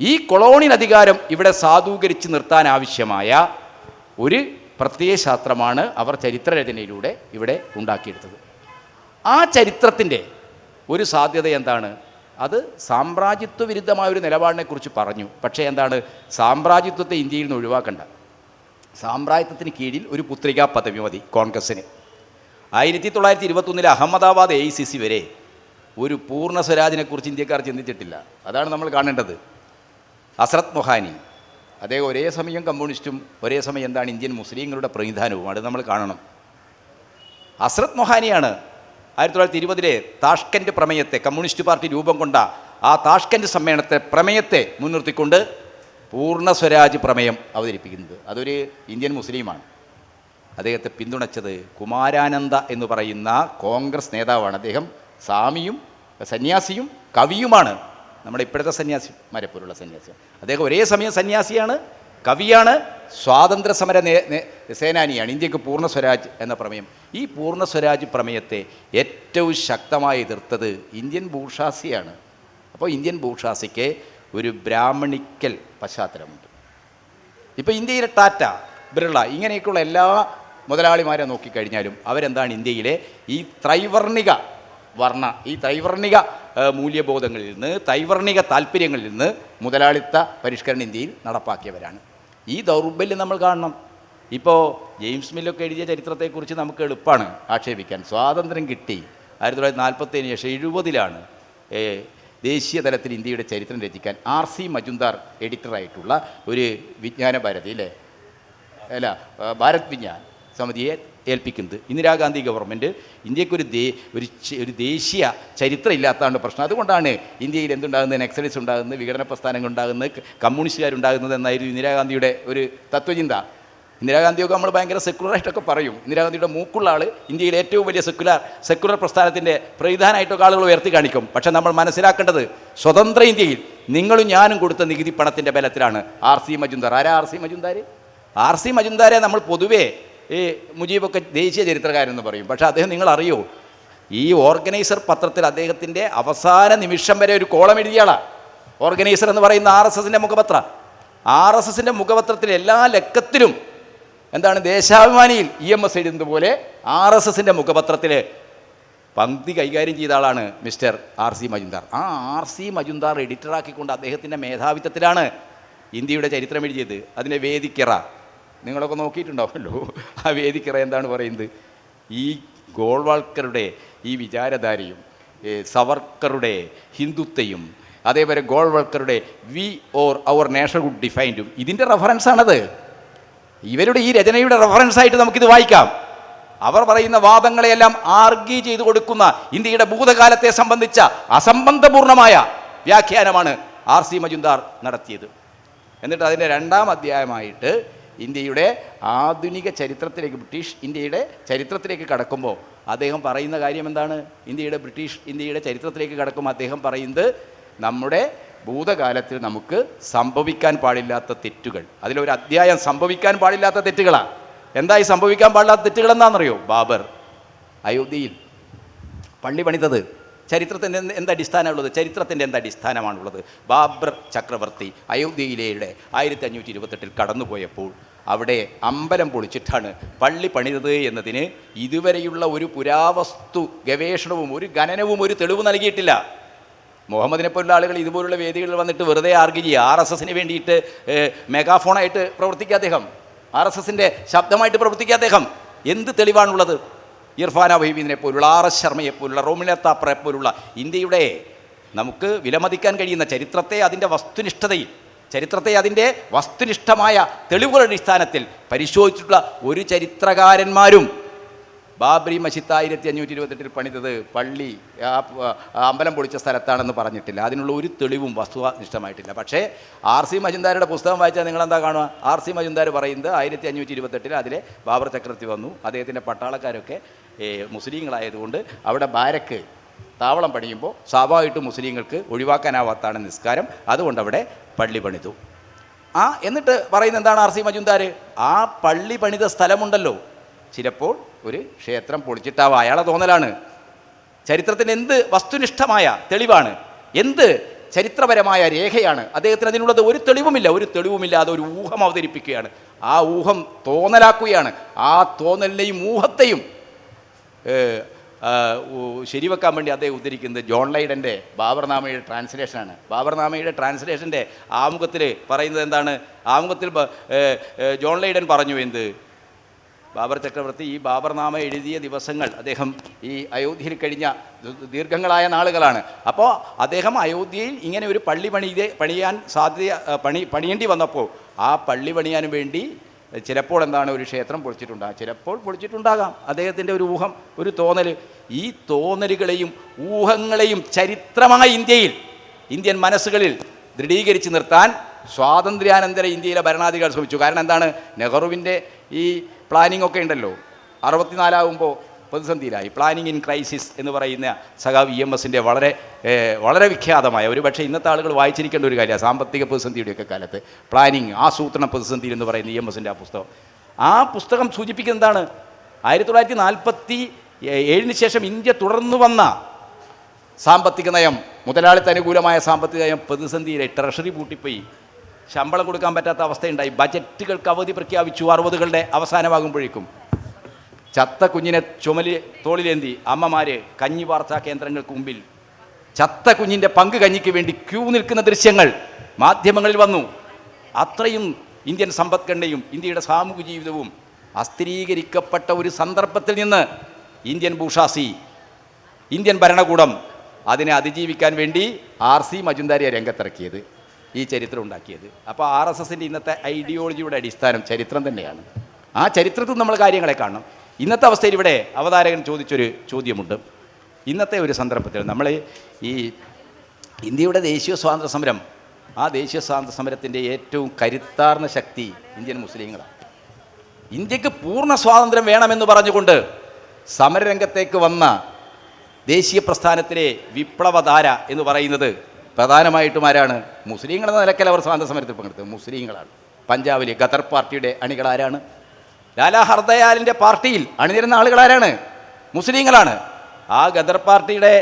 ഈ കൊളോണിയൽ അധികാരം ഇവിടെ സാധൂകരിച്ച് നിർത്താൻ ആവശ്യമായ ഒരു പ്രത്യയശാസ്ത്രമാണ് അവർ ചരിത്രരചനയിലൂടെ ഇവിടെ ഉണ്ടാക്കിയെടുത്തത്. ആ ചരിത്രത്തിൻ്റെ ഒരു സാധ്യത എന്താണ്? അത് സാമ്രാജ്യത്വ വിരുദ്ധമായ ഒരു നിലപാടിനെക്കുറിച്ച് പറഞ്ഞു. പക്ഷേ എന്താണ്, സാമ്രാജ്യത്വത്തെ ഇന്ത്യയിൽ നിന്ന് ഒഴിവാക്കണ്ട. സാമ്രാജ്യത്വത്തിന് കീഴിൽ ഒരു പുത്രികാ പദവി മതി കോൺഗ്രസ്സിന്. 1921 അഹമ്മദാബാദ് AICC വരെ ഒരു പൂർണ്ണ സ്വരാജിനെക്കുറിച്ച് ഇന്ത്യക്കാർ ചിന്തിച്ചിട്ടില്ല. അതാണ് നമ്മൾ കാണേണ്ടത്. ഹസ്രത്ത് മൊഹാനി അദ്ദേഹം ഒരേ സമയം കമ്മ്യൂണിസ്റ്റും ഒരേ സമയം എന്താണ് ഇന്ത്യൻ മുസ്ലിങ്ങളുടെ പ്രതിനിധാനവും. അത് നമ്മൾ കാണണം. ഹസ്രത്ത് മൊഹാനിയാണ് 1920 താഷ്കൻറ്റ് പ്രമേയത്തെ, കമ്മ്യൂണിസ്റ്റ് പാർട്ടി രൂപം കൊണ്ട ആ താഷ്കൻറ്റ് സമ്മേളനത്തെ പ്രമേയത്തെ മുൻനിർത്തിക്കൊണ്ട് പൂർണ്ണ സ്വരാജ് പ്രമേയം അവതരിപ്പിക്കുന്നത്. അതൊരു ഇന്ത്യൻ മുസ്ലിമാണ്. അദ്ദേഹത്തെ പിന്തുണച്ചത് കുമാരാനന്ദ എന്ന് പറയുന്ന കോൺഗ്രസ് നേതാവാണ്. അദ്ദേഹം സ്വാമിയും സന്യാസിയും കവിയുമാണ്. നമ്മുടെ ഇപ്പോഴത്തെ സന്യാസിമാരെ പോലുള്ള സന്യാസിയാണ്. അദ്ദേഹം ഒരേ സമയം സന്യാസിയാണ്, കവിയാണ്, സ്വാതന്ത്ര്യ സമര സേനാനിയാണ്. ഇന്ത്യക്ക് പൂർണ്ണ സ്വരാജ് എന്ന പ്രമേയം, ഈ പൂർണ്ണ സ്വരാജ് പ്രമേയത്തെ ഏറ്റവും ശക്തമായി എതിർത്തത് ഇന്ത്യൻ ബൂർഷാസിയാണ്. അപ്പോൾ ഇന്ത്യൻ ബൂർഷാസിക്ക് ഒരു ബ്രാഹ്മണിക്കൽ പശ്ചാത്തലമുണ്ട്. ഇപ്പോൾ ഇന്ത്യയിലെ ടാറ്റ, ബിർള, ഇങ്ങനെയൊക്കെയുള്ള എല്ലാ മുതലാളിമാരെ നോക്കിക്കഴിഞ്ഞാലും അവരെന്താണ് ഇന്ത്യയിലെ ഈ ത്രൈവർണിക ഈ ത്രൈവർണിക മൂല്യബോധങ്ങളിൽ നിന്ന്, ത്രൈവർണിക താല്പര്യങ്ങളിൽ നിന്ന് മുതലാളിത്ത പരിഷ്കരണം ഇന്ത്യയിൽ നടപ്പാക്കിയവരാണ്. ഈ ദൗർബല്യം നമ്മൾ കാണണം. ഇപ്പോൾ ജെയിംസ് മില്ലൊക്കെ എഴുതിയ ചരിത്രത്തെക്കുറിച്ച് നമുക്ക് എളുപ്പമാണ് ആക്ഷേപിക്കാൻ. സ്വാതന്ത്ര്യം കിട്ടി 1947 ശേഷം 70-ലാണ് ദേശീയ തലത്തിൽ ഇന്ത്യയുടെ ചരിത്രം രചിക്കാൻ R.C. മജുംദാർ എഡിറ്ററായിട്ടുള്ള ഒരു വിജ്ഞാന ഭാരതി അല്ല ഭാരത് വിജ്ഞാൻ സമിതിയെ ഏൽപ്പിക്കുന്നത്. ഇന്ദിരാഗാന്ധി ഗവൺമെൻറ് ഇന്ത്യക്കൊരു ഒരു ദേശീയ ചരിത്രം ഇല്ലാത്തതാണ് പ്രശ്നം. അതുകൊണ്ടാണ് ഇന്ത്യയിൽ എന്തുണ്ടാകുന്നത്, നക്സലിസ്റ്റ് ഉണ്ടാകുന്നത്, വിഘടന പ്രസ്ഥാനങ്ങൾ ഉണ്ടാകുന്നത്, കമ്മ്യൂണിസ്റ്റുകാരുണ്ടാകുന്നത് എന്നായിരുന്നു ഇന്ദിരാഗാന്ധിയുടെ ഒരു തത്വചിന്ത. ഇന്ദിരാഗാന്ധിയൊക്കെ നമ്മൾ ഭയങ്കര സെക്കുലറായിട്ടൊക്കെ പറയും. ഇന്ദിരാഗാന്ധിയുടെ മൂക്കുള്ള ആൾ ഇന്ത്യയിലെ ഏറ്റവും വലിയ സെക്കുലർ പ്രസ്ഥാനത്തിൻ്റെ പ്രതിനിധാനമായിട്ടൊക്കെ ആളുകൾ ഉയർത്തി കാണിക്കും. പക്ഷേ നമ്മൾ മനസ്സിലാക്കേണ്ടത് സ്വതന്ത്ര ഇന്ത്യയിൽ നിങ്ങളും ഞാനും കൊടുത്ത നികുതി പണത്തിൻ്റെ ബലത്തിലാണ് R.C. മജുംദാർ. ആരാ R.C. മജുംദാർ? R.C. മജുംദാരെ നമ്മൾ പൊതുവേ ഈ മുജീബൊക്കെ ദേശീയ ചരിത്രകാരെന്ന് പറയും. പക്ഷേ അദ്ദേഹം നിങ്ങൾ അറിയോ, ഈ ഓർഗനൈസർ പത്രത്തിൽ അദ്ദേഹത്തിൻ്റെ അവസാന നിമിഷം വരെ ഒരു കോളം എഴുതിയാളാണ്. ഓർഗനൈസർ എന്ന് പറയുന്ന RSSൻ്റെ മുഖപത്രം. RSSൻ്റെ മുഖപത്രത്തിൽ എല്ലാ ലക്കത്തിലും എന്താണ്, ദേശാഭിമാനിയിൽ EMS എഴുതുന്നത് പോലെ RSSൻ്റെ മുഖപത്രത്തിൽ പങ്ക്തി കൈകാര്യം ചെയ്ത ആളാണ് മിസ്റ്റർ R.C. മജുംദാർ. ആ R.C. മജുംദാർ എഡിറ്ററാക്കിക്കൊണ്ട് അദ്ദേഹത്തിൻ്റെ മേധാവിത്വത്തിലാണ് ഇന്ത്യയുടെ ചരിത്രം എഴുതിയത്. അതിൻ്റെ വേദിക്കറ നിങ്ങളൊക്കെ നോക്കിയിട്ടുണ്ടാവുമല്ലോ. ആ വേദിക്കറ എന്താണ് പറയുന്നത്? ഈ ഗോൾവാൾക്കറുടെ ഈ വിചാരധാരയും സവർക്കറുടെ ഹിന്ദുത്വയും അതേപോലെ ഗോൾവാൾക്കറുടെ വി ഓർ അവർ നേഷൻഹുഡ് ഡിഫൈൻഡും ഇതിൻ്റെ റെഫറൻസാണത്. ഇവരുടെ ഈ രചനയുടെ റെഫറൻസായിട്ട് നമുക്കിത് വായിക്കാം. അവർ പറയുന്ന വാദങ്ങളെയെല്ലാം ആർഗ്യൂ ചെയ്തു കൊടുക്കുന്ന ഇന്ത്യയുടെ ഭൂതകാലത്തെ സംബന്ധിച്ച അസംബന്ധപൂർണമായ വ്യാഖ്യാനമാണ് R.C. മജുംദാർ നടത്തിയത്. എന്നിട്ട് അതിൻ്റെ 2ാം അധ്യായമായിട്ട് ഇന്ത്യയുടെ ആധുനിക ചരിത്രത്തിലേക്ക്, ബ്രിട്ടീഷ് ഇന്ത്യയുടെ ചരിത്രത്തിലേക്ക് കടക്കുമ്പോൾ അദ്ദേഹം പറയുന്ന കാര്യം എന്താണ്? ഇന്ത്യയുടെ ചരിത്രത്തിലേക്ക് കടക്കുമ്പോൾ അദ്ദേഹം പറയുന്നത് നമ്മുടെ ഭൂതകാലത്തിൽ നമുക്ക് സംഭവിക്കാൻ പാടില്ലാത്ത തെറ്റുകൾ, അതിലൊരു അധ്യായം സംഭവിക്കാൻ പാടില്ലാത്ത തെറ്റുകളാണ്. എന്തായി സംഭവിക്കാൻ പാടില്ലാത്ത തെറ്റുകൾ എന്താണെന്നറിയോ? ബാബർ അയോധ്യയിൽ പള്ളി പണിതത് ചരിത്രത്തിൻ്റെ എന്തടിസ്ഥാനമുള്ളത്? ചരിത്രത്തിൻ്റെ എന്തടിസ്ഥാനമാണുള്ളത്? ബാബർ ചക്രവർത്തി അയോധ്യയിലെ 1528 കടന്നുപോയപ്പോൾ അവിടെ അമ്പലം പൊളിച്ചിട്ടാണ് പള്ളി പണിതത് എന്നതിന് ഇതുവരെയുള്ള ഒരു പുരാവസ്തു ഗവേഷണവും ഒരു ഖനനവും ഒരു തെളിവ് നൽകിയിട്ടില്ല. മുഹമ്മദിനെ പോലുള്ള ആളുകൾ ഇതുപോലുള്ള വേദികളിൽ വന്നിട്ട് വെറുതെ ആർഗ്യൂ ചെയ്യുക. RSSന് വേണ്ടിയിട്ട് മെഗാഫോണായിട്ട് പ്രവർത്തിക്കുക അദ്ദേഹം, RSSൻ്റെ ശബ്ദമായിട്ട് പ്രവർത്തിക്കുക അദ്ദേഹം. എന്ത് തെളിവാണുള്ളത്? ഇർഫാന വഹീബിനെ പോലുള്ള RS ശർമ്മയെ പോലുള്ള റോമില താപ്പറെ പോലുള്ള ഇന്ത്യയുടെ നമുക്ക് വിലമതിക്കാൻ കഴിയുന്ന ചരിത്രത്തെ അതിൻ്റെ വസ്തുനിഷ്ഠമായ തെളിവുകളുടെ അടിസ്ഥാനത്തിൽ പരിശോധിച്ചിട്ടുള്ള ഒരു ചരിത്രകാരന്മാരും ബാബറി മസ്ജിദ് 1528 പണിതത് പള്ളി അമ്പലം പൊളിച്ച സ്ഥലത്താണെന്ന് പറഞ്ഞിട്ടില്ല. അതിനുള്ള ഒരു തെളിവും വസ്തുനിഷ്ഠമായിട്ടില്ല. പക്ഷേ R.C. മജുംദാരുടെ പുസ്തകം വായിച്ചാൽ നിങ്ങളെന്താ കാണുക? R.C. മജുംദാർ പറയുന്നത് 1528 അതിലെ ബാബർ ചക്രവർത്തി വന്നു, അദ്ദേഹത്തിൻ്റെ പട്ടാളക്കാരൊക്കെ മുസ്ലിങ്ങളായതുകൊണ്ട് അവിടെ ബാരക്ക് താവളം പണിയുമ്പോൾ സ്വാഭാവികമായിട്ടും മുസ്ലിങ്ങൾക്ക് ഒഴിവാക്കാനാവാത്താണ് നിസ്കാരം, അതുകൊണ്ട് അവിടെ പള്ളി പണിതു. എന്നിട്ട് പറയുന്നത് എന്താണ് R.C. മജുംദാർ? ആ പള്ളി പണിത സ്ഥലമുണ്ടല്ലോ, ചിലപ്പോൾ ഒരു ക്ഷേത്രം പൊളിച്ചിട്ടാവാം, അയാളെ തോന്നലാണ്. ചരിത്രത്തിന് എന്ത് വസ്തുനിഷ്ഠമായ തെളിവാണ്, എന്ത് ചരിത്രപരമായ രേഖയാണ് അദ്ദേഹത്തിന് അതിനുള്ളത്? ഒരു തെളിവുമില്ല. ഒരു തെളിവുമില്ലാതെ ഒരു ഊഹം അവതരിപ്പിക്കുകയാണ്. ആ ഊഹം തോന്നലാക്കുകയാണ്. ആ തോന്നലിനെയും ഊഹത്തെയും ശരിവെക്കാൻ വേണ്ടി അദ്ദേഹം ഉദ്ധരിക്കുന്നത് ജോൺ ലൈഡൻ്റെ ബാബർനാമയുടെ ട്രാൻസ്ലേഷനാണ്. ബാബർനാമയുടെ ട്രാൻസ്ലേഷൻ്റെ ആമുഖത്തിൽ പറയുന്നത് എന്താണ്? ആമുഖത്തിൽ ജോൺ ലൈഡൻ പറഞ്ഞു എന്ത്? ബാബർ ചക്രവർത്തി ഈ ബാബർനാമ എഴുതിയ ദിവസങ്ങൾ അദ്ദേഹം ഈ അയോധ്യയിൽ കഴിഞ്ഞ ദീർഘങ്ങളായ നാളുകളാണ്. അപ്പോൾ അദ്ദേഹം അയോധ്യയിൽ ഇങ്ങനെ ഒരു പള്ളി പണിയാൻ പണിയേണ്ടി വന്നപ്പോൾ ആ പള്ളി പണിയാൻ വേണ്ടി ചിലപ്പോൾ എന്താണ് ഒരു ക്ഷേത്രം ചിലപ്പോൾ പൊളിച്ചിട്ടുണ്ടാകാം. അദ്ദേഹത്തിൻ്റെ ഒരു ഊഹം, ഒരു തോന്നൽ. ഈ തോന്നലുകളെയും ഊഹങ്ങളെയും ചരിത്രമായ ഇന്ത്യൻ മനസ്സുകളിൽ ദൃഢീകരിച്ച് നിർത്താൻ സ്വാതന്ത്ര്യാനന്തര ഇന്ത്യയിലെ ഭരണാധികാരികൾ ശ്രമിച്ചു. കാരണം എന്താണ്? നെഹ്റുവിൻ്റെ ഈ പ്ലാനിംഗ് ഒക്കെ ഉണ്ടല്ലോ, 64 പ്രതിസന്ധിയിലായി. പ്ലാനിംഗ് ഇൻ ക്രൈസിസ് എന്ന് പറയുന്ന സഖാവ് EMSൻ്റെ വളരെ വിഖ്യാതമായ, ഒരു പക്ഷേ ഇന്നത്തെ ആളുകൾ വായിച്ചിരിക്കേണ്ട ഒരു കാര്യമാണ്, സാമ്പത്തിക പ്രതിസന്ധിയുടെയൊക്കെ കാലത്ത് പ്ലാനിംഗ്, ആസൂത്രണ പ്രതിസന്ധി എന്ന് പറയുന്ന EMSൻ്റെ ആ പുസ്തകം സൂചിപ്പിക്കുന്നത് എന്താണ്? 1947 ശേഷം ഇന്ത്യ തുടർന്നു വന്ന സാമ്പത്തിക നയം, മുതലാളിത്ത അനുകൂലമായ സാമ്പത്തിക നയം പ്രതിസന്ധിയിലെ, ട്രഷറി പൂട്ടിപ്പോയി, ശമ്പളം കൊടുക്കാൻ പറ്റാത്ത അവസ്ഥയുണ്ടായി, ബജറ്റുകൾക്ക് അവധി പ്രഖ്യാപിച്ചു. 60കളുടെ അവസാനമാകുമ്പോഴേക്കും ചത്ത കുഞ്ഞിനെ തോളിലേന്തി അമ്മമാർ കഞ്ഞി വാർത്താ കേന്ദ്രങ്ങൾക്ക് മുമ്പിൽ ചത്ത കുഞ്ഞിൻ്റെ പങ്ക് കഞ്ഞിക്ക് വേണ്ടി ക്യൂ നിൽക്കുന്ന ദൃശ്യങ്ങൾ മാധ്യമങ്ങളിൽ വന്നു. അത്രയും ഇന്ത്യൻ സമ്പദ്ഘടനയും ഇന്ത്യയുടെ സാമൂഹിക ജീവിതവും അസ്ഥിരീകരിക്കപ്പെട്ട ഒരു സന്ദർഭത്തിൽ നിന്ന് ഇന്ത്യൻ ബൂർഷാസി, ഇന്ത്യൻ ഭരണകൂടം അതിനെ അതിജീവിക്കാൻ വേണ്ടി RC മജുംദാരിയെ രംഗത്തിറക്കിയത്, ഈ ചരിത്രം ഉണ്ടാക്കിയത്. അപ്പോൾ RSSൻ്റെ ഇന്നത്തെ ഐഡിയോളജിയുടെ അടിസ്ഥാനം ചരിത്രം തന്നെയാണ്. ആ ചരിത്രത്തിൽ നമ്മൾ കാര്യങ്ങളെ കാണണം. ഇന്നത്തെ അവസ്ഥയിൽ ഇവിടെ അവതാരകൻ ചോദിച്ചൊരു ചോദ്യമുണ്ട്. ഇന്നത്തെ ഒരു സന്ദർഭത്തിൽ നമ്മൾ ഈ ഇന്ത്യയുടെ ദേശീയ സ്വാതന്ത്ര്യ സമരം, ആ ദേശീയ സ്വാതന്ത്ര്യ സമരത്തിൻ്റെ ഏറ്റവും കരുത്താർന്ന ശക്തി ഇന്ത്യൻ മുസ്ലിങ്ങളാണ്. ഇന്ത്യക്ക് പൂർണ്ണ സ്വാതന്ത്ര്യം വേണമെന്ന് പറഞ്ഞുകൊണ്ട് സമരരംഗത്തേക്ക് വന്ന ദേശീയ പ്രസ്ഥാനത്തിലെ വിപ്ലവധാര എന്ന് പറയുന്നത് പ്രധാനമായിട്ടും ആരാണ്? മുസ്ലിങ്ങളെന്ന നിലക്കൽ അവർ സ്വാതന്ത്ര്യ സമരത്തിൽ പങ്കെടുത്തത് മുസ്ലിങ്ങളാണ്. പഞ്ചാബിലെ ഗദർ പാർട്ടിയുടെ അണികളാരാണ്? ലാലാ ഹർദയാലിൻ്റെ പാർട്ടിയിൽ അണിനിരുന്ന ആളുകളാരാണ്? മുസ്ലിങ്ങളാണ്. ആ ഗദർ പാർട്ടിയുടെ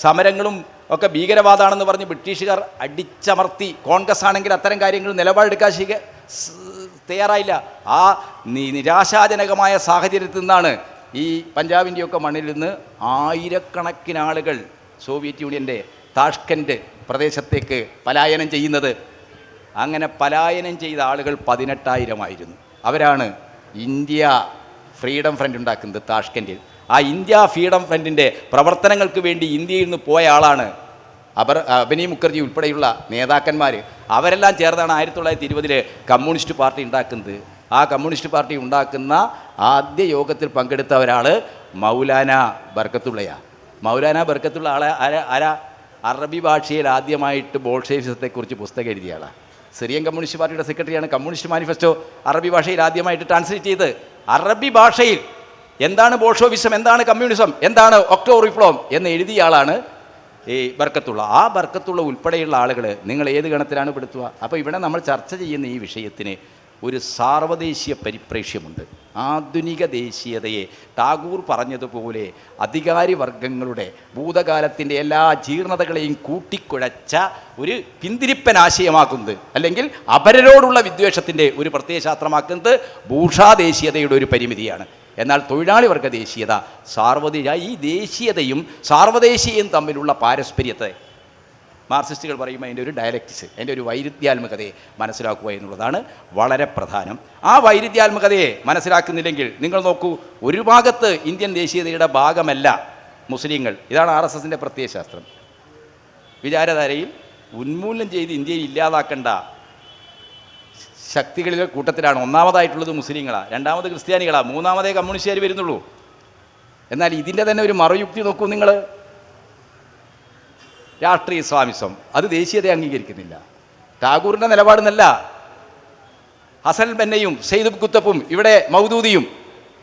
സമരങ്ങളും ഒക്കെ ഭീകരവാദമാണെന്ന് പറഞ്ഞ് ബ്രിട്ടീഷുകാർ അടിച്ചമർത്തി. കോൺഗ്രസ് ആണെങ്കിൽ അത്തരം കാര്യങ്ങൾ നിലപാടെടുക്കാൻ തയ്യാറായില്ല. ആ നിരാശാജനകമായ സാഹചര്യത്തിൽ നിന്നാണ് ഈ പഞ്ചാബിൻ്റെയൊക്കെ മണ്ണിൽ നിന്ന് ആയിരക്കണക്കിന് ആളുകൾ സോവിയറ്റ് യൂണിയൻ്റെ താഷ്കൻഡ് പ്രദേശത്തേക്ക് പലായനം ചെയ്യുന്നത്. അങ്ങനെ പലായനം ചെയ്ത ആളുകൾ 18,000 അവരാണ് ഇന്ത്യ ഫ്രീഡം ഫ്രണ്ട് ഉണ്ടാക്കുന്നത് താഷ്കൻഡിൽ. ആ ഇന്ത്യ ഫ്രീഡം ഫ്രണ്ടിൻ്റെ പ്രവർത്തനങ്ങൾക്ക് വേണ്ടി ഇന്ത്യയിൽ നിന്ന് പോയ ആളാണ് അബനി മുഖർജി ഉൾപ്പെടെയുള്ള നേതാക്കന്മാർ. അവരെല്ലാം ചേർന്നാണ് 1920 കമ്മ്യൂണിസ്റ്റ് പാർട്ടി ഉണ്ടാക്കുന്നത്. ആ കമ്മ്യൂണിസ്റ്റ് പാർട്ടി ഉണ്ടാക്കുന്ന ആദ്യ യോഗത്തിൽ പങ്കെടുത്ത ഒരാൾ മൗലാന ബർക്കത്തുള്ളയാണ്. മൗലാന ബർക്കത്തുള്ള ആരാ? അറബി ഭാഷയിൽ ആദ്യമായിട്ട് ബോൾഷെവിസത്തെക്കുറിച്ച് പുസ്തകം എഴുതിയ ആളാണ്. സിറിയൻ കമ്മ്യൂണിസ്റ്റ് പാർട്ടിയുടെ സെക്രട്ടറിയാണ്. കമ്മ്യൂണിസ്റ്റ് മാനിഫെസ്റ്റോ അറബി ഭാഷയിൽ ആദ്യമായിട്ട് ട്രാൻസ്ലേറ്റ് ചെയ്ത് അറബി ഭാഷയിൽ എന്താണ് ബോൾഷോവിസം, എന്താണ് കമ്മ്യൂണിസം, എന്താണ് ഒക്ടോബർ വിപ്ലവം എന്ന് എഴുതിയ ആളാണ് ഈ ബർക്കത്തുള്ള. ആ ബർക്കത്തുള്ള ഉൾപ്പെടെയുള്ള ആളുകൾ നിങ്ങൾ ഏത് ഗണത്തിലാണ് പെടുത്തുക? അപ്പോൾ ഇവിടെ നമ്മൾ ചർച്ച ചെയ്യുന്ന ഈ വിഷയത്തിന് ഒരു സാർവദേശീയ പരിപ്രേക്ഷ്യമുണ്ട്. ആധുനിക ദേശീയതയെ ടാഗോർ പറഞ്ഞതുപോലെ അധികാരി വർഗങ്ങളുടെ ഭൂതകാലത്തിൻ്റെ എല്ലാ ജീർണതകളെയും കൂട്ടിക്കുഴച്ച ഒരു പിന്തിരിപ്പൻ ആശയമാക്കുന്നത്, അല്ലെങ്കിൽ അപരരോടുള്ള വിദ്വേഷത്തിൻ്റെ ഒരു പ്രത്യയശാസ്ത്രമാക്കുന്നത് ബൂർഷാ ദേശീയതയുടെ ഒരു പരിമിതിയാണ്. എന്നാൽ തൊഴിലാളി വർഗ ദേശീയത ഈ ദേശീയതയും സാർവദേശീയയും തമ്മിലുള്ള പാരസ്പര്യത്തെ മാർക്സിസ്റ്റുകൾ പറയുമ്പോൾ അതിൻ്റെ ഒരു ഡയലക്റ്റിക്സ്, അതിൻ്റെ ഒരു വൈരുദ്ധ്യാത്മകതയെ മനസ്സിലാക്കുക എന്നുള്ളതാണ് വളരെ പ്രധാനം. ആ വൈരുദ്ധ്യാത്മകതയെ മനസ്സിലാക്കുന്നില്ലെങ്കിൽ നിങ്ങൾ നോക്കൂ, ഒരു ഭാഗത്ത് ഇന്ത്യൻ ദേശീയതയുടെ ഭാഗമല്ല മുസ്ലിങ്ങൾ. ഇതാണ് RSSൻ്റെ പ്രത്യയശാസ്ത്രം. വിചാരധാരയിൽ ഉന്മൂലനം ചെയ്ത് ഇന്ത്യയിൽ ഇല്ലാതാക്കേണ്ട ശക്തികളിലെ കൂട്ടത്തിലാണ് ഒന്നാമതായിട്ടുള്ളത് മുസ്ലിങ്ങളാണ്, രണ്ടാമത് ക്രിസ്ത്യാനികളാണ്, മൂന്നാമതേ കമ്മ്യൂണിസ്റ്റുകാർ വരുന്നുള്ളൂ. എന്നാൽ ഇതിൻ്റെ തന്നെ ഒരു മറുയുക്തി നോക്കൂ നിങ്ങൾ. രാഷ്ട്രീയ ഇസ്ലാമിസം അത് ദേശീയതയെ അംഗീകരിക്കുന്നില്ല. ടാഗോറിൻ്റെ നിലപാടെന്നല്ല. ഹസൻ ബന്നയും സെയ്ദ് കുത്തപ്പും ഇവിടെ മൗദൂദിയും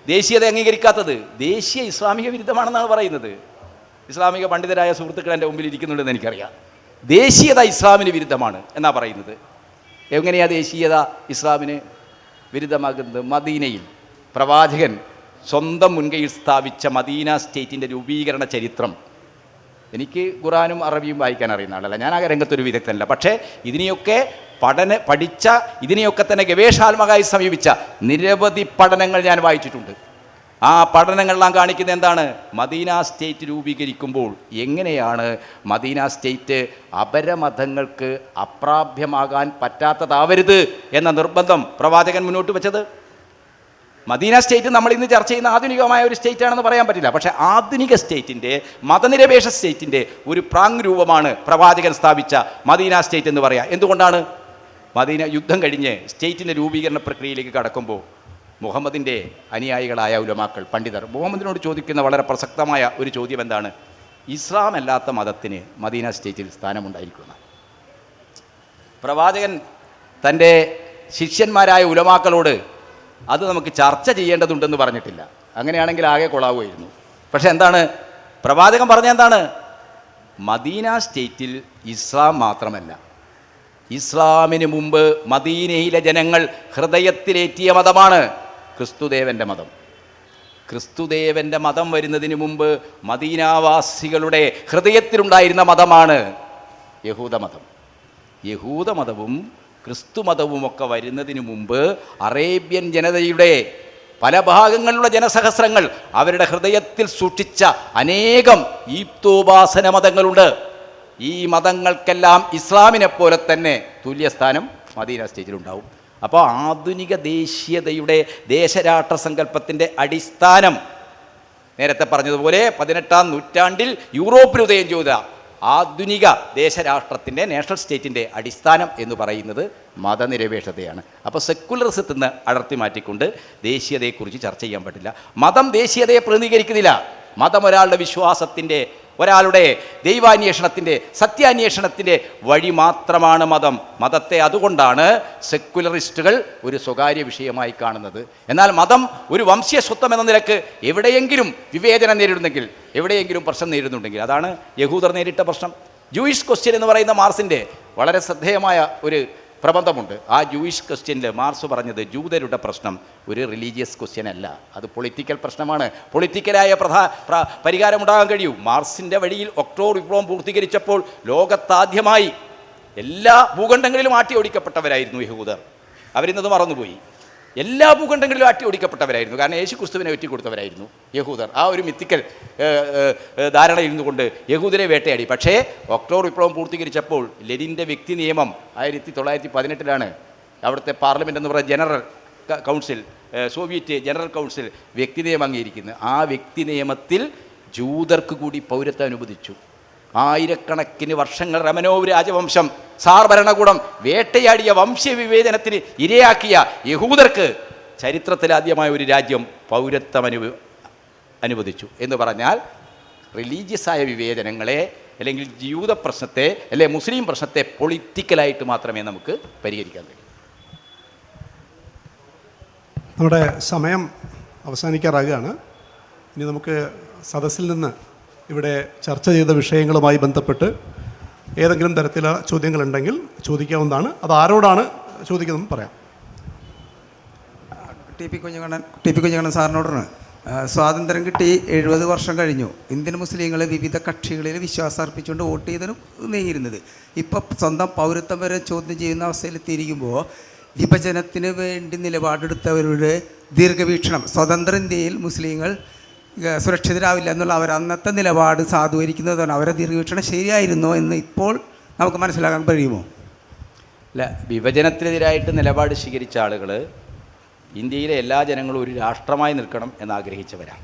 ദേശീയത അംഗീകരിക്കാത്തത് ദേശീയ ഇസ്ലാമിക വിരുദ്ധമാണെന്നാണ് പറയുന്നത്. ഇസ്ലാമിക പണ്ഡിതരായ സുഹൃത്തുക്കൾ എൻ്റെ മുമ്പിൽ ഇരിക്കുന്നുണ്ടെന്ന് എനിക്കറിയാം. ദേശീയത ഇസ്ലാമിന് വിരുദ്ധമാണ് എന്നാണ് പറയുന്നത്. എങ്ങനെയാണ് ദേശീയത ഇസ്ലാമിന് വിരുദ്ധമാകുന്നത്? മദീനയിൽ പ്രവാചകൻ സ്വന്തം മുൻകൈയിൽ സ്ഥാപിച്ച മദീന സ്റ്റേറ്റിൻ്റെ രൂപീകരണ ചരിത്രം, എനിക്ക് ഖുറാനും അറബിയും വായിക്കാൻ അറിയുന്ന ആളല്ല, ഞാൻ ആ രംഗത്തൊരു വിദഗ്ധനല്ല, പക്ഷേ ഇതിനെയൊക്കെ പഠിച്ച ഇതിനെയൊക്കെ തന്നെ ഗവേഷണാത്മകമായി സമീപിച്ച നിരവധി പഠനങ്ങൾ ഞാൻ വായിച്ചിട്ടുണ്ട്. ആ പഠനങ്ങളെല്ലാം കാണിക്കുന്നത് എന്താണ്? മദീന സ്റ്റേറ്റ് രൂപീകരിക്കുമ്പോൾ എങ്ങനെയാണ് മദീന സ്റ്റേറ്റ് അപരമതങ്ങൾക്ക് അപ്രാപ്യമാകാൻ പറ്റാത്തതാവരുത് എന്ന നിർബന്ധം പ്രവാചകൻ മുന്നോട്ട് വെച്ചത്. മദീന സ്റ്റേറ്റ് നമ്മൾ ഇന്ന് ചർച്ച ചെയ്യുന്ന ആധുനികമായ ഒരു സ്റ്റേറ്റ് ആണെന്ന് പറയാൻ പറ്റില്ല, പക്ഷേ ആധുനിക സ്റ്റേറ്റിൻ്റെ, മതനിരപേക്ഷ സ്റ്റേറ്റിൻ്റെ ഒരു പ്രാങ് രൂപമാണ് പ്രവാചകൻ സ്ഥാപിച്ച മദീന സ്റ്റേറ്റ് എന്ന് പറയാം. എന്തുകൊണ്ടാണ്? മദീന യുദ്ധം കഴിഞ്ഞ് സ്റ്റേറ്റിൻ്റെ രൂപീകരണ പ്രക്രിയയിലേക്ക് കടക്കുമ്പോൾ മുഹമ്മദിൻ്റെ അനുയായികളായ ഉലമാക്കൾ, പണ്ഡിതർ മുഹമ്മദിനോട് ചോദിക്കുന്ന വളരെ പ്രസക്തമായ ഒരു ചോദ്യം എന്താണ്? ഇസ്ലാം അല്ലാത്ത മതത്തിന് മദീന സ്റ്റേറ്റിൽ സ്ഥാനമുണ്ടായിരിക്കുന്ന. പ്രവാചകൻ തൻ്റെ ശിഷ്യന്മാരായ ഉലമാക്കളോട് അത് നമുക്ക് ചർച്ച ചെയ്യേണ്ടതുണ്ടെന്ന് പറഞ്ഞിട്ടില്ല. അങ്ങനെയാണെങ്കിൽ ആകെ കൊളാവുമായിരുന്നു. പക്ഷെ എന്താണ് പ്രവാചകൻ പറഞ്ഞ? എന്താണ്? മദീന സ്റ്റേറ്റിൽ ഇസ്ലാം മാത്രമല്ല, ഇസ്ലാമിന് മുമ്പ് മദീനയിലെ ജനങ്ങൾ ഹൃദയത്തിലേറ്റിയ മതമാണ് ക്രിസ്തുദേവൻ്റെ മതം. ക്രിസ്തുദേവൻ്റെ മതം വരുന്നതിന് മുമ്പ് മദീനാവാസികളുടെ ഹൃദയത്തിലുണ്ടായിരുന്ന മതമാണ് യഹൂദമതം. യഹൂദമതവും ക്രിസ്തുമതവുമൊക്കെ വരുന്നതിന് മുമ്പ് അറേബ്യൻ ജനതയുടെ പല ഭാഗങ്ങളിലുള്ള ജനസഹസ്രങ്ങൾ അവരുടെ ഹൃദയത്തിൽ സൂക്ഷിച്ച അനേകം ഈപ്തോപാസന മതങ്ങളുണ്ട്. ഈ മതങ്ങൾക്കെല്ലാം ഇസ്ലാമിനെ പോലെ തന്നെ തുല്യസ്ഥാനം മദീന സ്റ്റേറ്റിലുണ്ടാവും. അപ്പോൾ ആധുനിക ദേശീയതയുടെ ദേശരാഷ്ട്ര സങ്കല്പത്തിൻ്റെ അടിസ്ഥാനം നേരത്തെ പറഞ്ഞതുപോലെ 18-ാം നൂറ്റാണ്ടിൽ യൂറോപ്പിൽ ഉദയം ചെയ്ത ആധുനിക ദേശരാഷ്ട്രത്തിൻ്റെ, നാഷണൽ സ്റ്റേറ്റിൻ്റെ അടിസ്ഥാനം എന്ന് പറയുന്നത് മതനിരപേക്ഷതയാണ്. അപ്പോൾ സെക്കുലറിസത്തിൽ നിന്ന് അടർത്തി മാറ്റിക്കൊണ്ട് ദേശീയതയെക്കുറിച്ച് ചർച്ച ചെയ്യാൻ പറ്റില്ല. മതം ദേശീയതയെ പ്രതിനിധീകരിക്കുന്നില്ല. മതം ഒരാളുടെ വിശ്വാസത്തിൻ്റെ, ഒരാളുടെ ദൈവാന്വേഷണത്തിൻ്റെ, സത്യാന്വേഷണത്തിൻ്റെ വഴി മാത്രമാണ് മതം. മതത്തെ അതുകൊണ്ടാണ് സെക്കുലറിസ്റ്റുകൾ ഒരു സ്വകാര്യ വിഷയമായി കാണുന്നത്. എന്നാൽ മതം ഒരു വംശീയ സ്വത്വം എന്ന നിലക്ക് എവിടെയെങ്കിലും വിവേചനം നേരിടുന്നെങ്കിൽ, എവിടെയെങ്കിലും പ്രശ്നം നേരിടുന്നുണ്ടെങ്കിൽ അതാണ് യഹൂദർ നേരിട്ട പ്രശ്നം. ജൂയിഷ് ക്വസ്റ്റ്യൻ എന്ന് പറയുന്ന മാർസിൻ്റെ വളരെ ശ്രദ്ധേയമായ ഒരു പ്രബന്ധമുണ്ട്. ആ ജൂയിഷ് ക്വസ്റ്റ്യനിൽ മാർസ് പറഞ്ഞത് ജൂതരുടെ പ്രശ്നം ഒരു റിലീജിയസ് ക്വസ്റ്റ്യൻ അല്ല, അത് പൊളിറ്റിക്കൽ പ്രശ്നമാണ്. പൊളിറ്റിക്കലായ പരിഹാരമുണ്ടാകാൻ കഴിയൂ. മാർസിൻ്റെ വഴിയിൽ ഒക്ടോബർ വിപ്ലവം പൂർത്തീകരിച്ചപ്പോൾ ലോകത്താദ്യമായി എല്ലാ ഭൂഖണ്ഡങ്ങളിലും ആട്ടി ഓടിക്കപ്പെട്ടവരായിരുന്നു യഹൂദർ. അവരിന്നത് മറന്നുപോയി. എല്ലാ ഭൂഖണ്ഡങ്ങളിലും ആട്ടി ഓടിക്കപ്പെട്ടവരായിരുന്നു. കാരണം യേശു ക്രിസ്തുവിനെ ഒറ്റിക്കൊടുത്തവരായിരുന്നു യഹൂദർ. ആ ഒരു മിത്തിക്കൽ ധാരണയിൽ നിന്നുകൊണ്ട് യഹൂദരെ വേട്ടയാടി. പക്ഷേ ഒക്ടോബർ വിപ്ലവം പൂർത്തീകരിച്ചപ്പോൾ ലെനിൻ്റെ വ്യക്തി നിയമം 1918 അവിടുത്തെ പാർലമെൻറ്റ് എന്ന് പറയുന്ന general council, Soviet general council വ്യക്തി നിയമം അംഗീകരിക്കുന്നു. ആ വ്യക്തി നിയമത്തിൽ ജൂതർക്ക് കൂടി പൗരത്വം അനുവദിച്ചു. ആയിരക്കണക്കിന് വർഷങ്ങൾ റമനോവ് രാജവംശം, സാർ ഭരണകൂടം വേട്ടയാടിയ വംശവിവേചനത്തിന് ഇരയാക്കിയ യഹൂദർക്ക് ചരിത്രത്തിലാദ്യമായ ഒരു രാജ്യം പൗരത്വം അനുവദിച്ചു എന്ന് പറഞ്ഞാൽ റിലീജിയസായ വിവേചനങ്ങളെ അല്ലെങ്കിൽ ജൂത പ്രശ്നത്തെ അല്ലെങ്കിൽ മുസ്ലിം പ്രശ്നത്തെ പൊളിറ്റിക്കലായിട്ട് മാത്രമേ നമുക്ക് പരിഹരിക്കാൻ കഴിയൂ. നമ്മുടെ സമയം അവസാനിക്കാറാകുകയാണ്. ഇനി നമുക്ക് സദസ്സിൽ നിന്ന് ഇവിടെ ചർച്ച ചെയ്ത വിഷയങ്ങളുമായി ബന്ധപ്പെട്ട് ഏതെങ്കിലും തരത്തിലുള്ള ചോദ്യങ്ങളുണ്ടെങ്കിൽ ചോദിക്കാവുന്നതാണ്. അത് ആരോടാണ് ചോദിക്കുന്നതെന്ന് പറയാം. ടി പി കുഞ്ഞുകണ്ണൻ സാറിനോടാണ്. സ്വാതന്ത്ര്യം കിട്ടി 70 വർഷം കഴിഞ്ഞു. ഇന്ത്യൻ മുസ്ലിങ്ങൾ വിവിധ കക്ഷികളിൽ വിശ്വാസം അർപ്പിച്ചുകൊണ്ട് വോട്ട് ചെയ്തതിനും നീങ്ങിയിരുന്നത്. ഇപ്പോൾ സ്വന്തം പൗരത്വം വരെ ചോദ്യം ചെയ്യുന്ന അവസ്ഥയിലെത്തിയിരിക്കുമ്പോൾ വിഭജനത്തിന് വേണ്ടി നിലപാടെടുത്തവരുടെ ദീർഘവീക്ഷണം, സ്വതന്ത്ര ഇന്ത്യയിൽ മുസ്ലിങ്ങൾ സുരക്ഷിതരാവില്ല എന്നുള്ള അവർ അന്നത്തെ നിലപാട് സാധൂകരിക്കുന്നതാണ്. അവരെ ദീർഘവീക്ഷണം ശരിയായിരുന്നോ എന്ന് ഇപ്പോൾ നമുക്ക് മനസ്സിലാക്കാൻ കഴിയുമോ? അല്ല, വിഭജനത്തിനെതിരായിട്ട് നിലപാട് സ്വീകരിച്ച ആളുകൾ ഇന്ത്യയിലെ എല്ലാ ജനങ്ങളും ഒരു രാഷ്ട്രമായി നിൽക്കണം എന്നാഗ്രഹിച്ചവരാണ്.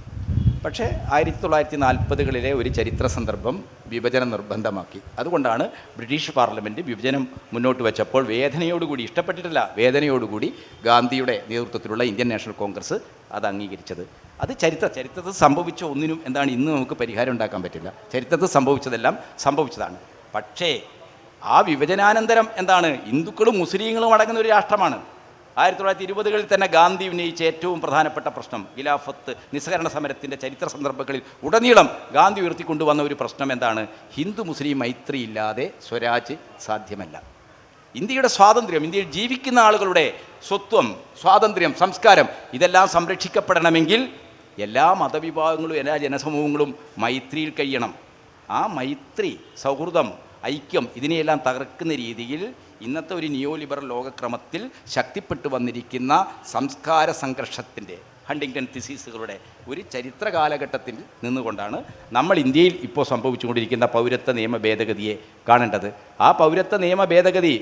പക്ഷേ 1940കളിലെ ഒരു ചരിത്ര സന്ദർഭം വിഭജനം നിർബന്ധമാക്കി. അതുകൊണ്ടാണ് ബ്രിട്ടീഷ് പാർലമെൻറ്റ് വിഭജനം മുന്നോട്ട് വെച്ചപ്പോൾ വേദനയോടുകൂടി, ഇഷ്ടപ്പെട്ടിട്ടില്ല, വേദനയോടുകൂടി ഗാന്ധിയുടെ നേതൃത്വത്തിലുള്ള ഇന്ത്യൻ നാഷണൽ കോൺഗ്രസ് അത് അംഗീകരിച്ചത്. അത് ചരിത്രത്തിൽ സംഭവിച്ച ഒന്നിനും എന്താണ് ഇന്ന് നമുക്ക് പരിഹാരം ഉണ്ടാക്കാൻ പറ്റില്ല. ചരിത്രത്തിൽ സംഭവിച്ചതെല്ലാം സംഭവിച്ചതാണ്. പക്ഷേ ആ വിഭജനാനന്തരം എന്താണ് ഹിന്ദുക്കളും മുസ്ലിങ്ങളും അടങ്ങുന്ന ഒരു രാഷ്ട്രമാണ്. 1920കളിൽ തന്നെ ഗാന്ധി ഉന്നയിച്ച ഏറ്റവും പ്രധാനപ്പെട്ട പ്രശ്നം ഖിലാഫത്ത് നിസ്സഹകരണ സമരത്തിൻ്റെ ചരിത്ര സന്ദർഭങ്ങളിൽ ഉടനീളം ഗാന്ധി ഉയർത്തിക്കൊണ്ടുവന്ന ഒരു പ്രശ്നം എന്താണ്? ഹിന്ദു മുസ്ലിം മൈത്രി ഇല്ലാതെ സ്വരാജ് സാധ്യമല്ല. ഇന്ത്യയുടെ സ്വാതന്ത്ര്യം, ഇന്ത്യയിൽ ജീവിക്കുന്ന ആളുകളുടെ സ്വത്വം, സ്വാതന്ത്ര്യം, സംസ്കാരം ഇതെല്ലാം സംരക്ഷിക്കപ്പെടണമെങ്കിൽ എല്ലാ മതവിഭാഗങ്ങളും എല്ലാ ജനസമൂഹങ്ങളും മൈത്രിയിൽ കഴിയണം. ആ മൈത്രി, സൗഹൃദം, ഐക്യം ഇതിനെയെല്ലാം തകർക്കുന്ന രീതിയിൽ ഇന്നത്തെ ഒരു നിയോ ലിബറൽ ലോകക്രമത്തിൽ ശക്തിപ്പെട്ടു വന്നിരിക്കുന്ന സംസ്കാര സംഘർഷത്തിൻ്റെ ഹണ്ടിങ്ടൺ തിസീസുകളുടെ ഒരു ചരിത്ര കാലഘട്ടത്തിൽ നിന്നുകൊണ്ടാണ് നമ്മൾ ഇന്ത്യയിൽ ഇപ്പോൾ സംഭവിച്ചുകൊണ്ടിരിക്കുന്ന പൗരത്വ നിയമ ഭേദഗതിയെ കാണേണ്ടത്. ആ പൗരത്വ നിയമ ഭേദഗതി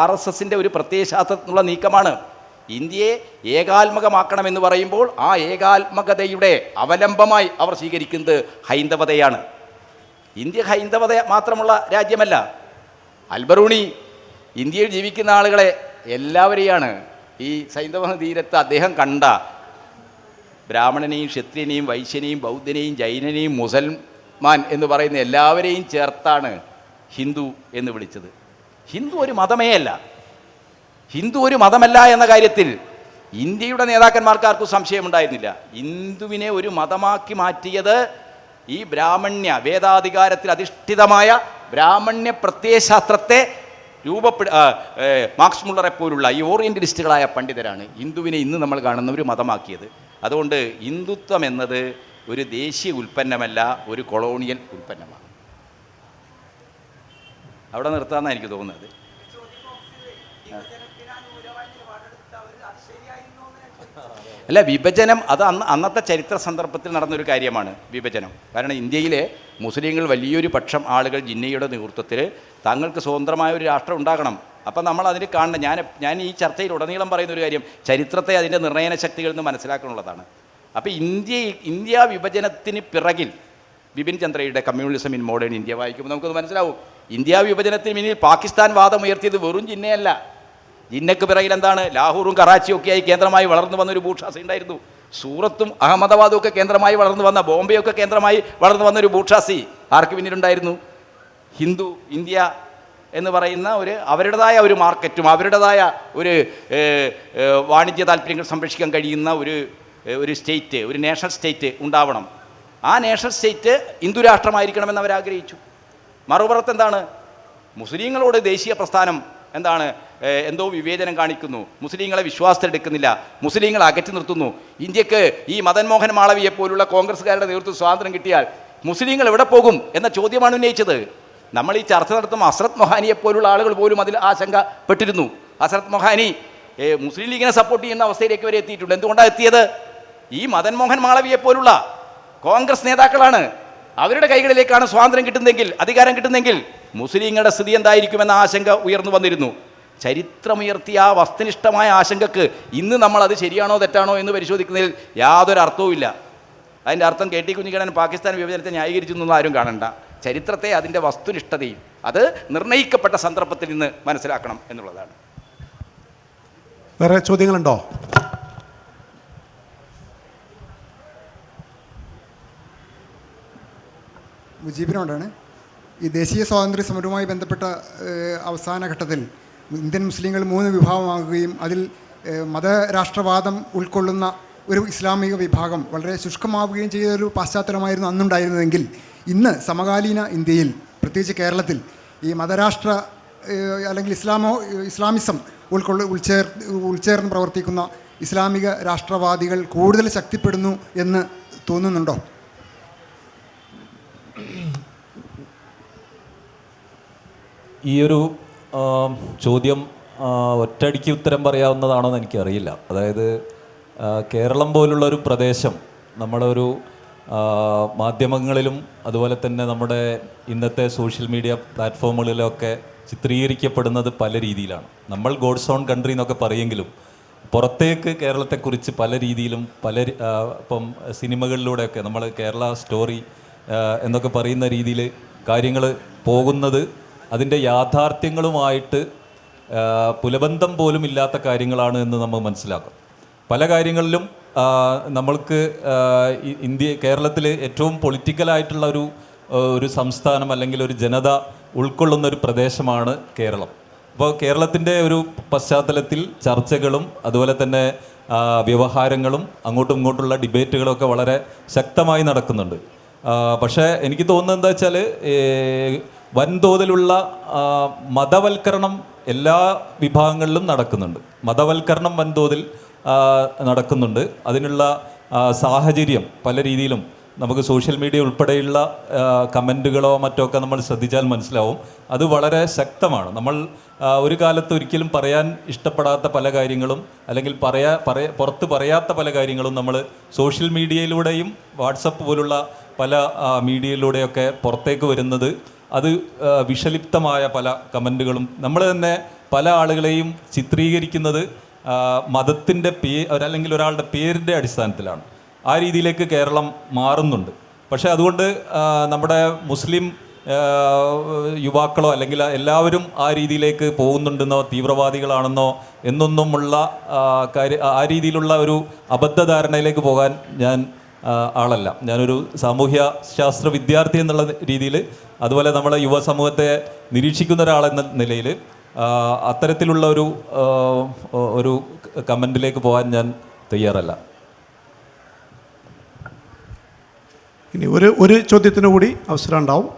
RSSൻ്റെ ഒരു പ്രത്യയശാസ്ത്രത്തിനുള്ള നീക്കമാണ്. ഇന്ത്യയെ ഏകാത്മകമാക്കണമെന്ന് പറയുമ്പോൾ ആ ഏകാത്മകതയുടെ അവലംബമായി അവർ സ്വീകരിക്കുന്നത് ഹൈന്ദവതയാണ്. ഇന്ത്യ ഹൈന്ദവത മാത്രമുള്ള രാജ്യമല്ല. അൽബറൂണി ഇന്ത്യയിൽ ജീവിക്കുന്ന ആളുകളെ എല്ലാവരെയാണ് ഈ സൈന്ധവ തീരത്ത് അദ്ദേഹം കണ്ട ബ്രാഹ്മണനെയും ക്ഷത്രിയനെയും വൈശ്യനെയും ബൗദ്ധനെയും ജൈനനെയും മുസൽമാൻ എന്ന് പറയുന്ന എല്ലാവരെയും ചേർത്താണ് ഹിന്ദു എന്ന് വിളിച്ചത്. ഹിന്ദു ഒരു മതമേ അല്ല. ഹിന്ദു ഒരു മതമല്ല എന്ന കാര്യത്തിൽ ഇന്ത്യയുടെ നേതാക്കന്മാർക്ക് ആർക്കും സംശയമുണ്ടായിരുന്നില്ല. ഹിന്ദുവിനെ ഒരു മതമാക്കി മാറ്റിയത് ഈ ബ്രാഹ്മണ്യ വേദാധികാരത്തിൽ അധിഷ്ഠിതമായ ബ്രാഹ്മണ്യ പ്രത്യയശാസ്ത്രത്തെ മാർക്സ് മുള്ളറെ പോലുള്ള ഈ ഓറിയൻ്റലിസ്റ്റുകളായ പണ്ഡിതരാണ് ഹിന്ദുവിനെ ഇന്ന് നമ്മൾ കാണുന്ന ഒരു മതമാക്കിയത്. അതുകൊണ്ട് ഹിന്ദുത്വം എന്നത് ഒരു ദേശീയ ഉൽപ്പന്നമല്ല, ഒരു കൊളോണിയൽ ഉൽപ്പന്നമാണ്. അവിടെ നിർത്താമെന്നാണ് എനിക്ക് തോന്നുന്നത്. അല്ല, വിഭജനം അത് അന്നത്തെ ചരിത്ര സന്ദർഭത്തിൽ നടന്നൊരു കാര്യമാണ് വിഭജനം. കാരണം ഇന്ത്യയിലെ മുസ്ലിങ്ങൾ വലിയൊരു പക്ഷം ആളുകൾ ജിന്നയുടെ നേതൃത്വത്തിൽ തങ്ങൾക്ക് സ്വതന്ത്രമായ ഒരു രാഷ്ട്രം ഉണ്ടാകണം. അപ്പം നമ്മൾ അതിന് കാണണം. ഞാൻ ഈ ചർച്ചയിൽ ഉടനീളം പറയുന്ന ഒരു കാര്യം ചരിത്രത്തെ അതിൻ്റെ നിർണ്ണയന ശക്തികളിൽ നിന്ന് മനസ്സിലാക്കാനുള്ളതാണ്. അപ്പോൾ ഇന്ത്യ വിഭജനത്തിന് പിറകിൽ ബിപിൻ ചന്ദ്രയുടെ കമ്മ്യൂണിസം ഇൻ മോഡേൺ ഇന്ത്യ വായിക്കുമ്പോൾ നമുക്കത് മനസ്സിലാവും. ഇന്ത്യ വിഭജനത്തിന് പിന്നിൽ പാകിസ്ഥാൻ വാദം ഉയർത്തിയത് വെറും ജിന്നയല്ല. ജിന്നക്ക് പിറകിൽ എന്താണ്? ലാഹോറും കറാച്ചിയും ഒക്കെയായി കേന്ദ്രമായി വളർന്നു വന്നൊരു ബൂർഷാസി ഉണ്ടായിരുന്നു. സൂറത്തും അഹമ്മദാബാദും ഒക്കെ കേന്ദ്രമായി വളർന്നു വന്ന, ബോംബെയൊക്കെ കേന്ദ്രമായി വളർന്നു വന്നൊരു ബൂർഷാസി ആർക്ക് പിന്നിലുണ്ടായിരുന്നു? ഹിന്ദു ഇന്ത്യ എന്ന് പറയുന്ന അവരുടേതായ ഒരു മാർക്കറ്റും അവരുടേതായ ഒരു വാണിജ്യ താല്പര്യങ്ങൾ സംരക്ഷിക്കാൻ കഴിയുന്ന ഒരു സ്റ്റേറ്റ്, ഒരു നാഷണൽ സ്റ്റേറ്റ് ഉണ്ടാവണം. ആ നാഷണൽ സ്റ്റേറ്റ് ഹിന്ദു രാഷ്ട്രമായിരിക്കണമെന്ന് അവരാഗ്രഹിച്ചു. മറുപുറത്ത് എന്താണ്? മുസ്ലിങ്ങളോട് ദേശീയ പ്രസ്ഥാനം എന്താണ്? എന്തോ വിവേചനം കാണിക്കുന്നു, മുസ്ലിങ്ങളെ വിശ്വാസത്തിലെടുക്കുന്നില്ല, മുസ്ലിങ്ങളെ അകറ്റി നിർത്തുന്നു. ഇന്ത്യക്ക് ഈ മദൻ മോഹൻ മാളവിയെ പോലുള്ള കോൺഗ്രസ്സുകാരുടെ നേതൃത്വം സ്വാതന്ത്ര്യം കിട്ടിയാൽ മുസ്ലിങ്ങൾ എവിടെ പോകും എന്ന ചോദ്യമാണ് ഉന്നയിച്ചത്. നമ്മൾ ഈ ചർച്ച നടത്തുമ്പോൾ ഹസ്രത്ത് മൊഹാനിയെ പോലുള്ള ആളുകൾ പോലും അതിൽ ആശങ്കപ്പെട്ടിരുന്നു. ഹസ്രത്ത് മൊഹാനി മുസ്ലിം ലീഗിനെ സപ്പോർട്ട് ചെയ്യുന്ന അവസ്ഥയിലേക്ക് വരെ എത്തിയിട്ടുണ്ട്. എന്തുകൊണ്ടാണ് എത്തിയത്? ഈ മദൻ മോഹൻ മാളവിയെ പോലുള്ള കോൺഗ്രസ് നേതാക്കളാണ്. അവരുടെ കൈകളിലേക്കാണ് സ്വാതന്ത്ര്യം കിട്ടുന്നതെങ്കിൽ, അധികാരം കിട്ടുന്നതെങ്കിൽ മുസ്ലിങ്ങളുടെ സ്ഥിതി എന്തായിരിക്കുമെന്ന ആശങ്ക ഉയർന്നു വന്നിരുന്നു. ചരിത്രമുയർത്തിയ ആ വസ്തുനിഷ്ഠമായ ആശങ്കക്ക് ഇന്ന് നമ്മൾ അത് ശരിയാണോ തെറ്റാണോ എന്ന് പരിശോധിക്കുന്നതിൽ യാതൊരു അർത്ഥവുമില്ല. അതിൻ്റെ അർത്ഥം KT കുഞ്ഞിക്കണ്ണൻ പാകിസ്ഥാൻ വിഭജനത്തെ ന്യായീകരിച്ചു എന്നൊന്നും ആരും കാണണ്ട. ചരിത്രത്തെ അതിൻ്റെ വസ്തുനിഷ്ഠതയിൽ അത് നിർണ്ണയിക്കപ്പെട്ട സന്ദർഭത്തിൽ നിന്ന് മനസ്സിലാക്കണം എന്നുള്ളതാണ്. വേറെ ചോദ്യങ്ങളുണ്ടോ? മുജീബിനോടാണ്. ഈ ദേശീയ സ്വാതന്ത്ര്യ സമരവുമായി ബന്ധപ്പെട്ട അവസാന ഘട്ടത്തിൽ ഇന്ത്യൻ മുസ്ലിങ്ങൾ 3 വിഭാഗമാകുകയും അതിൽ മതരാഷ്ട്രവാദം ഉൾക്കൊള്ളുന്ന ഒരു ഇസ്ലാമിക വിഭാഗം വളരെ ശുഷ്കമാവുകയും ചെയ്തൊരു പശ്ചാത്തലമായിരുന്നു അന്നുണ്ടായിരുന്നതെങ്കിൽ ഇന്ന് സമകാലീന ഇന്ത്യയിൽ, പ്രത്യേകിച്ച് കേരളത്തിൽ, ഈ മതരാഷ്ട്ര അല്ലെങ്കിൽ ഇസ്ലാമിസം ഉൾച്ചേർന്ന് പ്രവർത്തിക്കുന്ന ഇസ്ലാമിക രാഷ്ട്രവാദികൾ കൂടുതൽ ശക്തിപ്പെടുന്നു എന്ന് തോന്നുന്നുണ്ടോ? ഈ ഒരു ചോദ്യം ഒറ്റയടിക്ക് ഉത്തരം പറയാവുന്നതാണോ എന്ന് എനിക്കറിയില്ല. അതായത് കേരളം പോലുള്ളൊരു പ്രദേശം നമ്മളൊരു മാധ്യമങ്ങളിലും അതുപോലെ തന്നെ നമ്മുടെ ഇന്നത്തെ സോഷ്യൽ മീഡിയ പ്ലാറ്റ്ഫോമുകളിലൊക്കെ ചിത്രീകരിക്കപ്പെടുന്നത് പല രീതിയിലാണ്. നമ്മൾ ഗോഡ്സ് ഓൺ കൺട്രി എന്നൊക്കെ പറയുമെങ്കിലും പുറത്തേക്ക് കേരളത്തെക്കുറിച്ച് പല രീതിയിലും ഇപ്പം സിനിമകളിലൂടെയൊക്കെ നമ്മൾ കേരള സ്റ്റോറി എന്നൊക്കെ പറയുന്ന രീതിയിൽ കാര്യങ്ങൾ പോകുന്നത് അതിൻ്റെ യാഥാർത്ഥ്യങ്ങളുമായിട്ട് പുലബന്ധം പോലും ഇല്ലാത്ത കാര്യങ്ങളാണ് എന്ന് നമ്മൾ മനസ്സിലാക്കും. പല കാര്യങ്ങളിലും നമ്മൾക്ക് കേരളത്തിൽ ഏറ്റവും പൊളിറ്റിക്കലായിട്ടുള്ള ഒരു സംസ്ഥാനം അല്ലെങ്കിൽ ഒരു ജനത ഉൾക്കൊള്ളുന്ന ഒരു പ്രദേശമാണ് കേരളം. അപ്പോൾ കേരളത്തിൻ്റെ ഒരു പശ്ചാത്തലത്തിൽ ചർച്ചകളും അതുപോലെ തന്നെ വ്യവഹാരങ്ങളും അങ്ങോട്ടും ഇങ്ങോട്ടുള്ള ഡിബേറ്റുകളൊക്കെ വളരെ ശക്തമായി നടക്കുന്നുണ്ട്. പക്ഷേ എനിക്ക് തോന്നുന്നത് എന്താ വെച്ചാൽ വൻതോതിലുള്ള മതവൽക്കരണം എല്ലാ വിഭാഗങ്ങളിലും നടക്കുന്നുണ്ട്. മതവൽക്കരണം വൻതോതിൽ നടക്കുന്നുണ്ട്. അതിനുള്ള സാഹചര്യം പല രീതിയിലും നമുക്ക് സോഷ്യൽ മീഡിയ ഉൾപ്പെടെയുള്ള കമൻറ്റുകളോ മറ്റോ ഒക്കെ നമ്മൾ ശ്രദ്ധിച്ചാൽ മനസ്സിലാവും. അത് വളരെ ശക്തമാണ്. നമ്മൾ ഒരു കാലത്ത് ഒരിക്കലും പറയാൻ ഇഷ്ടപ്പെടാത്ത പല കാര്യങ്ങളും അല്ലെങ്കിൽ പുറത്ത് പറയാത്ത പല കാര്യങ്ങളും നമ്മൾ സോഷ്യൽ മീഡിയയിലൂടെയും വാട്സപ്പ് പോലുള്ള പല മീഡിയയിലൂടെയൊക്കെ പുറത്തേക്ക് വരുന്നത്, അത് വിഷലിപ്തമായ പല കമൻറ്റുകളും നമ്മൾ തന്നെ പല ആളുകളെയും ചിത്രീകരിക്കുന്നത് മതത്തിൻ്റെ അല്ലെങ്കിൽ ഒരാളുടെ പേരിൻ്റെ അടിസ്ഥാനത്തിലാണ്. ആ രീതിയിലേക്ക് കേരളം മാറുന്നുണ്ട്. പക്ഷേ അതുകൊണ്ട് നമ്മുടെ മുസ്ലിം യുവാക്കളോ അല്ലെങ്കിൽ എല്ലാവരും ആ രീതിയിലേക്ക് പോകുന്നുണ്ടെന്നോ തീവ്രവാദികളാണെന്നോ എന്നൊന്നുമുള്ള ആ രീതിയിലുള്ള ഒരു അബദ്ധധാരണയിലേക്ക് പോകാൻ ഞാൻ ആളല്ല. ഞാനൊരു സാമൂഹ്യ ശാസ്ത്ര വിദ്യാർത്ഥി എന്നുള്ള രീതിയിൽ, അതുപോലെ നമ്മളെ യുവസമൂഹത്തെ നിരീക്ഷിക്കുന്ന ഒരാളെന്ന നിലയിൽ അത്തരത്തിലുള്ള ഒരു കമൻറ്റിലേക്ക് പോകാൻ ഞാൻ തയ്യാറല്ല. ഇനി ഒരു ചോദ്യത്തിന് കൂടി അവസരം ഉണ്ടാവും.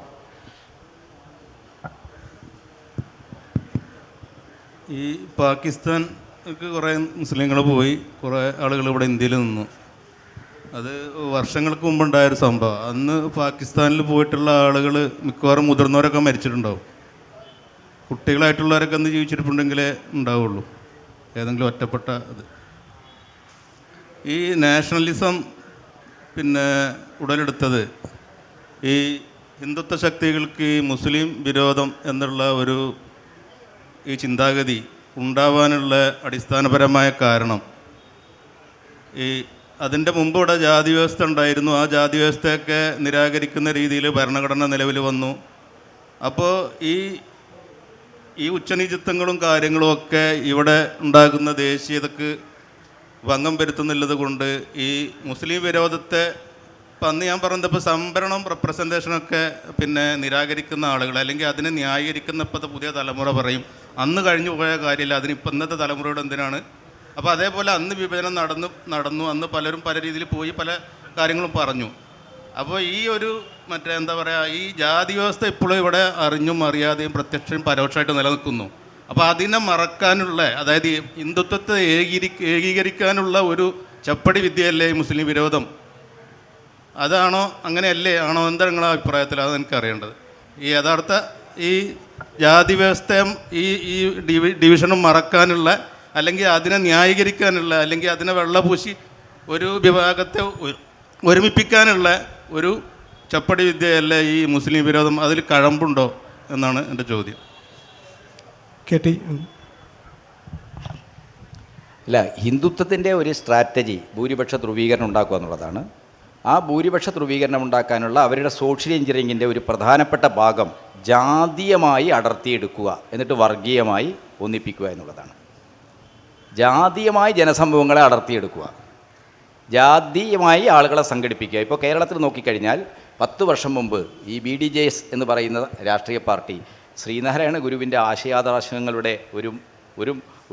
ഈ പാകിസ്ഥാനിലേക്ക് കുറേ മുസ്ലിങ്ങൾ പോയി, കുറേ ആളുകൾ ഇവിടെ ഇന്ത്യയിൽ നിന്നു. അത് വർഷങ്ങൾക്ക് മുമ്പുണ്ടായൊരു സംഭവം. അന്ന് പാകിസ്ഥാനിൽ പോയിട്ടുള്ള ആളുകൾ മിക്കവാറും മുതിർന്നവരൊക്കെ മരിച്ചിട്ടുണ്ടാവും. കുട്ടികളായിട്ടുള്ളവരൊക്കെ അന്ന് ജീവിച്ചിട്ടുണ്ടെങ്കിലേ ഉണ്ടാവുള്ളൂ, ഏതെങ്കിലും ഒറ്റപ്പെട്ട ഇത്. ഈ നാഷണലിസം ഉടലെടുത്തത് ഈ ഹിന്ദുത്വ ശക്തികൾക്ക് ഈ മുസ്ലിം വിരോധം എന്നുള്ള ഈ ചിന്താഗതി ഉണ്ടാവാനുള്ള അടിസ്ഥാനപരമായ കാരണം, അതിൻ്റെ മുമ്പ് ഇവിടെ ജാതി വ്യവസ്ഥ ഉണ്ടായിരുന്നു. ആ ജാതി വ്യവസ്ഥയൊക്കെ നിരാകരിക്കുന്ന രീതിയിൽ ഭരണഘടന നിലവിൽ വന്നു. അപ്പോൾ ഈ ഉച്ചനീചത്വങ്ങളും കാര്യങ്ങളും ഒക്കെ ഇവിടെ ഉണ്ടാകുന്ന ദേശീയതക്ക് ഭംഗം വരുത്തുന്നുള്ളത് കൊണ്ട് ഈ മുസ്ലിം വിരോധത്തെ ഇപ്പം അന്ന് ഞാൻ പറഞ്ഞത് ഇപ്പോൾ സംഭരണം റെപ്രസെൻറ്റേഷനൊക്കെ നിരാകരിക്കുന്ന ആളുകൾ അല്ലെങ്കിൽ അതിനെ ന്യായീകരിക്കുന്ന ഇപ്പോഴത്തെ പുതിയ തലമുറ പറയും അന്ന് കഴിഞ്ഞു പോയ കാര്യമില്ല, അതിനിപ്പോൾ ഇന്നത്തെ തലമുറയോട് എന്തിനാണ്. അപ്പോൾ അതേപോലെ അന്ന് വിഭജനം നടന്നു അന്ന് പലരും പല രീതിയിൽ പോയി പല കാര്യങ്ങളും പറഞ്ഞു. അപ്പോൾ എന്താ പറയുക, ഈ ജാതി വ്യവസ്ഥ ഇപ്പോഴും ഇവിടെ അറിഞ്ഞും അറിയാതെയും പ്രത്യക്ഷവും പരോക്ഷമായിട്ട് നിലനിൽക്കുന്നു. അപ്പോൾ അതിനെ മറക്കാനുള്ള, അതായത് ഹിന്ദുത്വത്തെ ഏകീകരിക്കാനുള്ള ഒരു ചപ്പടി വിദ്യയല്ലേ ഈ മുസ്ലിം വിരോധം? അതാണോ, അങ്ങനെയല്ലേ ആണോ? എന്താ നിങ്ങളുടെ അഭിപ്രായത്തിൽ? അത് എനിക്ക് അറിയേണ്ടത്. ഈ യഥാർത്ഥ ഈ ജാതി വ്യവസ്ഥയും ഈ ഡിവിഷനും മറക്കാനുള്ള, അല്ലെങ്കിൽ അതിനെ ന്യായീകരിക്കാനുള്ള, അല്ലെങ്കിൽ അതിനെ വെള്ളപൂശി ഒരു വിഭാഗത്തെ ഒരുമിപ്പിക്കാനുള്ള ഒരു ചപ്പടി വിദ്യയല്ലേ ഈ മുസ്ലിം വിരോധം? അതിൽ കഴമ്പുണ്ടോ എന്നാണ് എൻ്റെ ചോദ്യം. ഇല്ല, ഹിന്ദുത്വത്തിൻ്റെ ഒരു സ്ട്രാറ്റജി ഭൂരിപക്ഷ ധ്രുവീകരണം ഉണ്ടാക്കുക എന്നുള്ളതാണ്. ആ ഭൂരിപക്ഷ ധ്രുവീകരണം ഉണ്ടാക്കാനുള്ള അവരുടെ സോഷ്യൽ എഞ്ചിനീയറിങ്ങിൻ്റെ ഒരു പ്രധാനപ്പെട്ട ഭാഗം ജാതീയമായി അടർത്തിയെടുക്കുക, എന്നിട്ട് വർഗീയമായി ഒന്നിപ്പിക്കുക എന്നുള്ളതാണ്. ജാതീയമായി ജനസമൂഹങ്ങളെ അടർത്തിയെടുക്കുക, ജാതീയമായി ആളുകളെ സംഘടിപ്പിക്കുക. ഇപ്പോൾ കേരളത്തിൽ നോക്കിക്കഴിഞ്ഞാൽ 10 വർഷം മുമ്പ് ഈ BDJS എന്ന് പറയുന്ന രാഷ്ട്രീയ പാർട്ടി ശ്രീനാരായണ ഗുരുവിൻ്റെ ആശയാദർശങ്ങളുടെ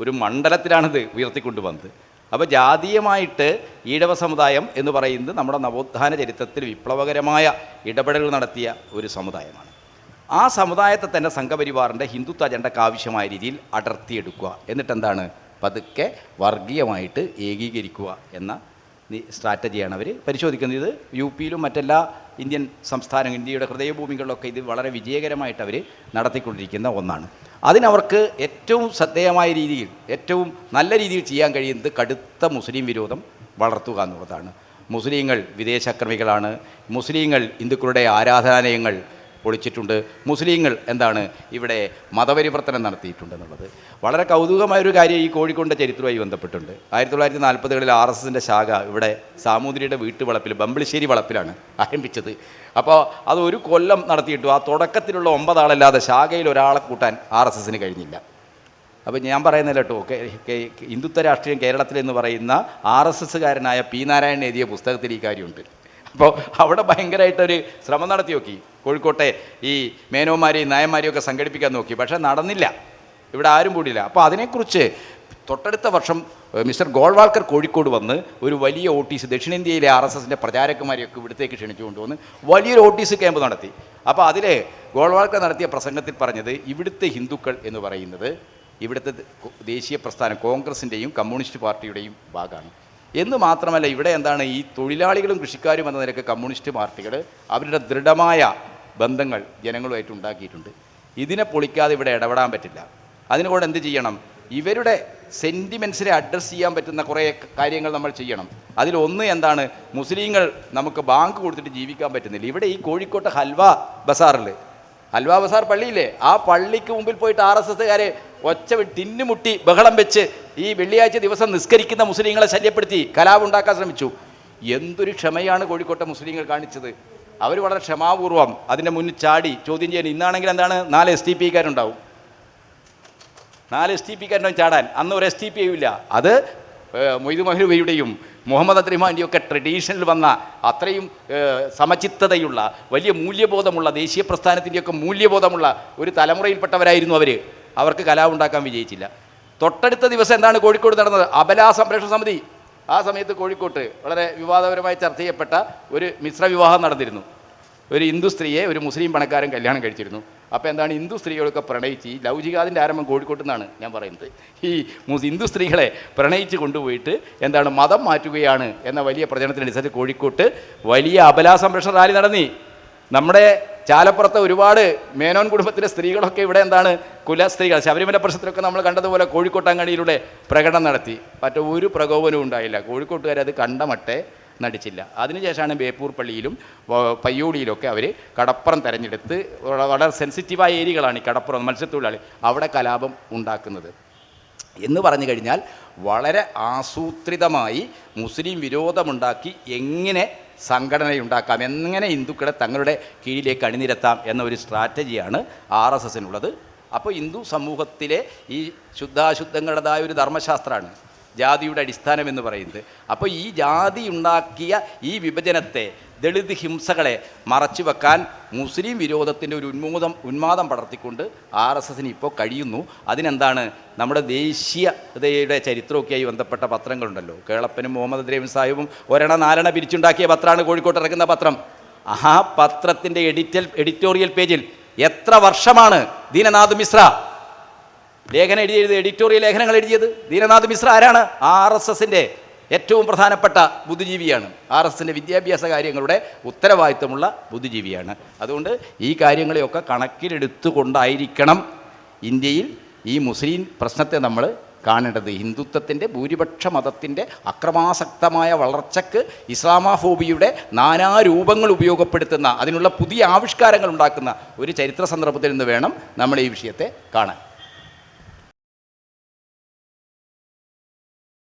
ഒരു മണ്ഡലത്തിലാണിത് ഉയർത്തിക്കൊണ്ടുവന്നത്. അപ്പോൾ ജാതീയമായിട്ട് ഈഴവ സമുദായം എന്ന് പറയുന്നത് നമ്മുടെ നവോത്ഥാന ചരിത്രത്തിൽ വിപ്ലവകരമായ ഇടപെടലുകൾ നടത്തിയ ഒരു സമുദായമാണ്. ആ സമുദായത്തെ തന്നെ സംഘപരിവാറിൻ്റെ ഹിന്ദുത്വ അജണ്ടയ്ക്ക് ആവശ്യമായ രീതിയിൽ അടർത്തിയെടുക്കുക, എന്നിട്ടെന്താണ് പതുക്കെ വർഗീയമായിട്ട് ഏകീകരിക്കുക എന്ന സ്ട്രാറ്റജിയാണ് അവർ പരിശോധിക്കുന്നത്. ഇത് UP-യിലും മറ്റെല്ലാ ഇന്ത്യൻ സംസ്ഥാനങ്ങൾ, ഇന്ത്യയുടെ ഹൃദയഭൂമികളിലൊക്കെ ഇത് വളരെ വിജയകരമായിട്ട് അവർ നടത്തിക്കൊണ്ടിരിക്കുന്ന ഒന്നാണ്. അതിനവർക്ക് ഏറ്റവും ശ്രദ്ധേയമായ രീതിയിൽ, ഏറ്റവും നല്ല രീതിയിൽ ചെയ്യാൻ കഴിയുന്നത് കടുത്ത മുസ്ലിം വിരോധം വളർത്തുക എന്നുള്ളതാണ്. മുസ്ലിങ്ങൾ വിദേശാക്രമികളാണ്, മുസ്ലിങ്ങൾ ഹിന്ദുക്കളുടെ ആരാധനാലയങ്ങൾ പൊളിച്ചിട്ടുണ്ട്, മുസ്ലിങ്ങൾ ഇവിടെ മതപരിവർത്തനം നടത്തിയിട്ടുണ്ടെന്നുള്ളത് വളരെ കൗതുകമായൊരു കാര്യം ഈ കോഴിക്കോടിൻ്റെ ചരിത്രവുമായി ബന്ധപ്പെട്ടുണ്ട്. 1940-കളിൽ RSSൻ്റെ ശാഖ ഇവിടെ സാമൂതിരിയുടെ വീട്ടുവളപ്പിൽ, ബമ്പിളിശ്ശേരി വളപ്പിലാണ് ആരംഭിച്ചത്. അപ്പോൾ അത് ഒരു കൊല്ലം നടത്തിയിട്ടു. ആ തുടക്കത്തിലുള്ള 9 ആളല്ലാതെ ശാഖയിൽ ഒരാളെ കൂട്ടാൻ RSSന് കഴിഞ്ഞില്ല. അപ്പോൾ ഞാൻ പറയുന്നില്ല കേട്ടോ, ഹിന്ദുത്വ രാഷ്ട്രീയം കേരളത്തിലെന്ന് പറയുന്ന RSSകാരനായ P. നാരായണൻ എഴുതിയ പുസ്തകത്തിൽ ഈ കാര്യമുണ്ട്. അപ്പോൾ അവിടെ ഭയങ്കരമായിട്ടൊരു ശ്രമം നടത്തി നോക്കി, കോഴിക്കോട്ടെ ഈ മേനോന്മാരെയും നായന്മാരെയും ഒക്കെ സംഘടിപ്പിക്കാൻ നോക്കി, പക്ഷേ നടന്നില്ല, ഇവിടെ ആരും കൂടിയില്ല. അപ്പോൾ അതിനെക്കുറിച്ച് തൊട്ടടുത്ത വർഷം മിസ്റ്റർ ഗോൾവാൾക്കർ കോഴിക്കോട് വന്ന് ഒരു വലിയ OTC, ദക്ഷിണേന്ത്യയിലെ RSSൻ്റെ പ്രചാരകന്മാരെയൊക്കെ ഇവിടത്തേക്ക് ക്ഷണിച്ചു കൊണ്ടുവന്ന് വലിയൊരു OTC ക്യാമ്പ് നടത്തി. അപ്പോൾ അതിൽ ഗോൾവാൾക്കർ നടത്തിയ പ്രസംഗത്തിൽ പറഞ്ഞത് ഇവിടുത്തെ ഹിന്ദുക്കൾ എന്ന് പറയുന്നത് ഇവിടുത്തെ ദേശീയ പ്രസ്ഥാനം കോൺഗ്രസിൻ്റെയും കമ്മ്യൂണിസ്റ്റ് പാർട്ടിയുടെയും ഭാഗമാണ്. എന്ന് മാത്രമല്ല ഇവിടെ എന്താണ് ഈ തൊഴിലാളികളും കൃഷിക്കാരും എന്ന നിലയ്ക്ക് കമ്മ്യൂണിസ്റ്റ് പാർട്ടികൾ അവരുടെ ദൃഢമായ ബന്ധങ്ങൾ ജനങ്ങളുമായിട്ട് ഉണ്ടാക്കിയിട്ടുണ്ട്. ഇതിനെ പൊളിക്കാതെ ഇവിടെ ഇടപെടാൻ പറ്റില്ല. അതിനുകൊണ്ട് എന്ത് ചെയ്യണം? ഇവരുടെ സെൻറ്റിമെൻറ്റ്സിനെ അഡ്രസ്സ് ചെയ്യാൻ പറ്റുന്ന കുറേ കാര്യങ്ങൾ നമ്മൾ ചെയ്യണം. അതിലൊന്ന് എന്താണ്? മുസ്ലിങ്ങൾ നമുക്ക് ബാങ്ക് കൊടുത്തിട്ട് ജീവിക്കാൻ പറ്റുന്നില്ല. ഇവിടെ ഈ കോഴിക്കോട്ട് ഹൽവ ബസാറിൽ, ഹൽവ ബസാർ പള്ളിയില്ലേ, ആ പള്ളിക്ക് മുമ്പിൽ പോയിട്ട് RSSകാരെ തിന്നുമുട്ടി ബഹളം വെച്ച് ഈ വെള്ളിയാഴ്ച ദിവസം നിസ്കരിക്കുന്ന മുസ്ലിങ്ങളെ ശല്യപ്പെടുത്തി കലാപുണ്ടാക്കാൻ ശ്രമിച്ചു. എന്തൊരു ക്ഷമയാണ് കോഴിക്കോട്ടെ മുസ്ലിങ്ങൾ കാണിച്ചത്. അവർ വളരെ ക്ഷമാപൂർവം അതിൻ്റെ മുന്നിൽ ചാടി ചോദ്യം ചെയ്യാൻ. ഇന്നാണെങ്കിൽ എന്താണ് 4 STPക്കാരുണ്ടാവും, 4 STPക്കാരുണ്ടാവും ചാടാൻ. അന്ന് ഒരു STP ഇല്ല. അത് മൊയ്തു മഹ്ലൂബയുടെയും മുഹമ്മദ് അദ്രിമാൻ്റെയും ഒക്കെ ട്രഡീഷനിൽ വന്ന അത്രയും സമചിത്തതയുള്ള വലിയ മൂല്യബോധമുള്ള ദേശീയ പ്രസ്ഥാനത്തിൻ്റെയൊക്കെ മൂല്യബോധമുള്ള ഒരു തലമുറയിൽപ്പെട്ടവരായിരുന്നു അവർ. അവർക്ക് കലാപുണ്ടാക്കാൻ വിജയിച്ചില്ല. തൊട്ടടുത്ത ദിവസം എന്താണ് കോഴിക്കോട് നടന്നത്? അബലാ സംരക്ഷണ സമിതി. ആ സമയത്ത് കോഴിക്കോട്ട് വളരെ വിവാദപരമായി ചർച്ച ചെയ്യപ്പെട്ട ഒരു മിശ്ര വിവാഹം നടന്നിരുന്നു. ഒരു ഹിന്ദു സ്ത്രീയെ ഒരു മുസ്ലിം പണക്കാരൻ കല്യാണം കഴിച്ചിരുന്നു. അപ്പോൾ എന്താണ്, ഹിന്ദു സ്ത്രീകളൊക്കെ പ്രണയിച്ച്, ഈ ലവ് ജിഹാദിൻ്റെ ആരംഭം കോഴിക്കോട്ട് നിന്നാണ് ഞാൻ പറയുന്നത്. ഈ ഹിന്ദു സ്ത്രീകളെ പ്രണയിച്ച് കൊണ്ടുപോയിട്ട് എന്താണ് മതം മാറ്റുകയാണ് എന്ന വലിയ പ്രചരണത്തിനനുസരിച്ച് കോഴിക്കോട്ട് വലിയ അബലാ സംരക്ഷണ റാലി നടന്നി. നമ്മുടെ ചാലപ്പുറത്തെ ഒരുപാട് മേനോൻ കുടുംബത്തിലെ സ്ത്രീകളൊക്കെ ഇവിടെ എന്താണ് കുലസ്ത്രീകൾ ശബരിമല പ്രശ്നത്തിലൊക്കെ നമ്മൾ കണ്ടതുപോലെ കോഴിക്കോട്ടങ്ങാടിയിലൂടെ പ്രകടനം നടത്തി. ഒരു പ്രകോപനവും ഉണ്ടായില്ല. കോഴിക്കോട്ടുകാരത് കണ്ടമട്ടെ നടിച്ചില്ല. അതിനുശേഷമാണ് ബേപ്പൂർ പള്ളിയിലും പയ്യോടിയിലൊക്കെ അവർ കടപ്പുറം തിരഞ്ഞെടുത്ത്, വളരെ സെൻസിറ്റീവായ ഏരിയകളാണ് ഈ കടപ്പുറം, മത്സ്യത്തൊഴിലാളി, അവിടെ കലാപം ഉണ്ടാക്കുന്നത്. എന്ന് പറഞ്ഞു കഴിഞ്ഞാൽ വളരെ ആസൂത്രിതമായി മുസ്ലിം വിരോധമുണ്ടാക്കി എങ്ങനെ സംഘടനയുണ്ടാക്കാം, എങ്ങനെ ഹിന്ദുക്കളെ തങ്ങളുടെ കീഴിലേക്ക് അണിനിരത്താം എന്ന ഒരു സ്ട്രാറ്റജിയാണ് RSSനുള്ളത്. അപ്പോൾ ഹിന്ദു സമൂഹത്തിലെ ഈ ശുദ്ധാശുദ്ധങ്ങളുടേതായ ഒരു ധർമ്മശാസ്ത്രമാണ് ജാതിയുടെ അടിസ്ഥാനം എന്ന് പറയുന്നത്. അപ്പോൾ ഈ ജാതി ഉണ്ടാക്കിയ ഈ വിഭജനത്തെ, ദളിത് ഹിംസകളെ മറച്ചു വെക്കാൻ മുസ്ലിം വിരോധത്തിൻ്റെ ഒരു ഉന്മാദം പടർത്തിക്കൊണ്ട് RSSന് ഇപ്പോൾ കഴിയുന്നു. അതിനെന്താണ്, നമ്മുടെ ദേശീയതയുടെ ചരിത്രമൊക്കെയായി ബന്ധപ്പെട്ട പത്രങ്ങളുണ്ടല്ലോ, കേളപ്പനും മുഹമ്മദ് ദ്രേവൻ സാഹിബും 4 പിരിച്ചുണ്ടാക്കിയ പത്രമാണ് കോഴിക്കോട്ട് ഇറക്കുന്ന പത്രം. ആ പത്രത്തിൻ്റെ എഡിറ്റോറിയൽ പേജിൽ എത്ര വർഷമാണ് ദീനനാഥ് മിശ്ര ലേഖനം എഴുതിയത്, എഡിറ്റോറിയൽ ലേഖനങ്ങൾ എഴുതിയത്? ദീനനാഥ് മിശ്ര ആരാണ്? RSSൻ്റെ ഏറ്റവും പ്രധാനപ്പെട്ട ബുദ്ധിജീവിയാണ്. RSSൻ്റെ വിദ്യാഭ്യാസ കാര്യങ്ങളുടെ ഉത്തരവാദിത്വമുള്ള ബുദ്ധിജീവിയാണ്. അതുകൊണ്ട് ഈ കാര്യങ്ങളെയൊക്കെ കണക്കിലെടുത്തുകൊണ്ടായിരിക്കണം ഇന്ത്യയിൽ ഈ മുസ്ലിം പ്രശ്നത്തെ നമ്മൾ കാണേണ്ടത്. ഹിന്ദുത്വത്തിൻ്റെ ഭൂരിപക്ഷ മതത്തിൻ്റെ അക്രമാസക്തമായ വളർച്ചയ്ക്ക് ഇസ്ലാമോഫോബിയയുടെ നാനാരൂപങ്ങൾ ഉപയോഗപ്പെടുത്തുന്ന, അതിനുള്ള പുതിയ ആവിഷ്കാരങ്ങൾ ഉണ്ടാക്കുന്ന ഒരു ചരിത്ര സന്ദർഭത്തിൽ നിന്ന് വേണം നമ്മൾ ഈ വിഷയത്തെ കാണാൻ.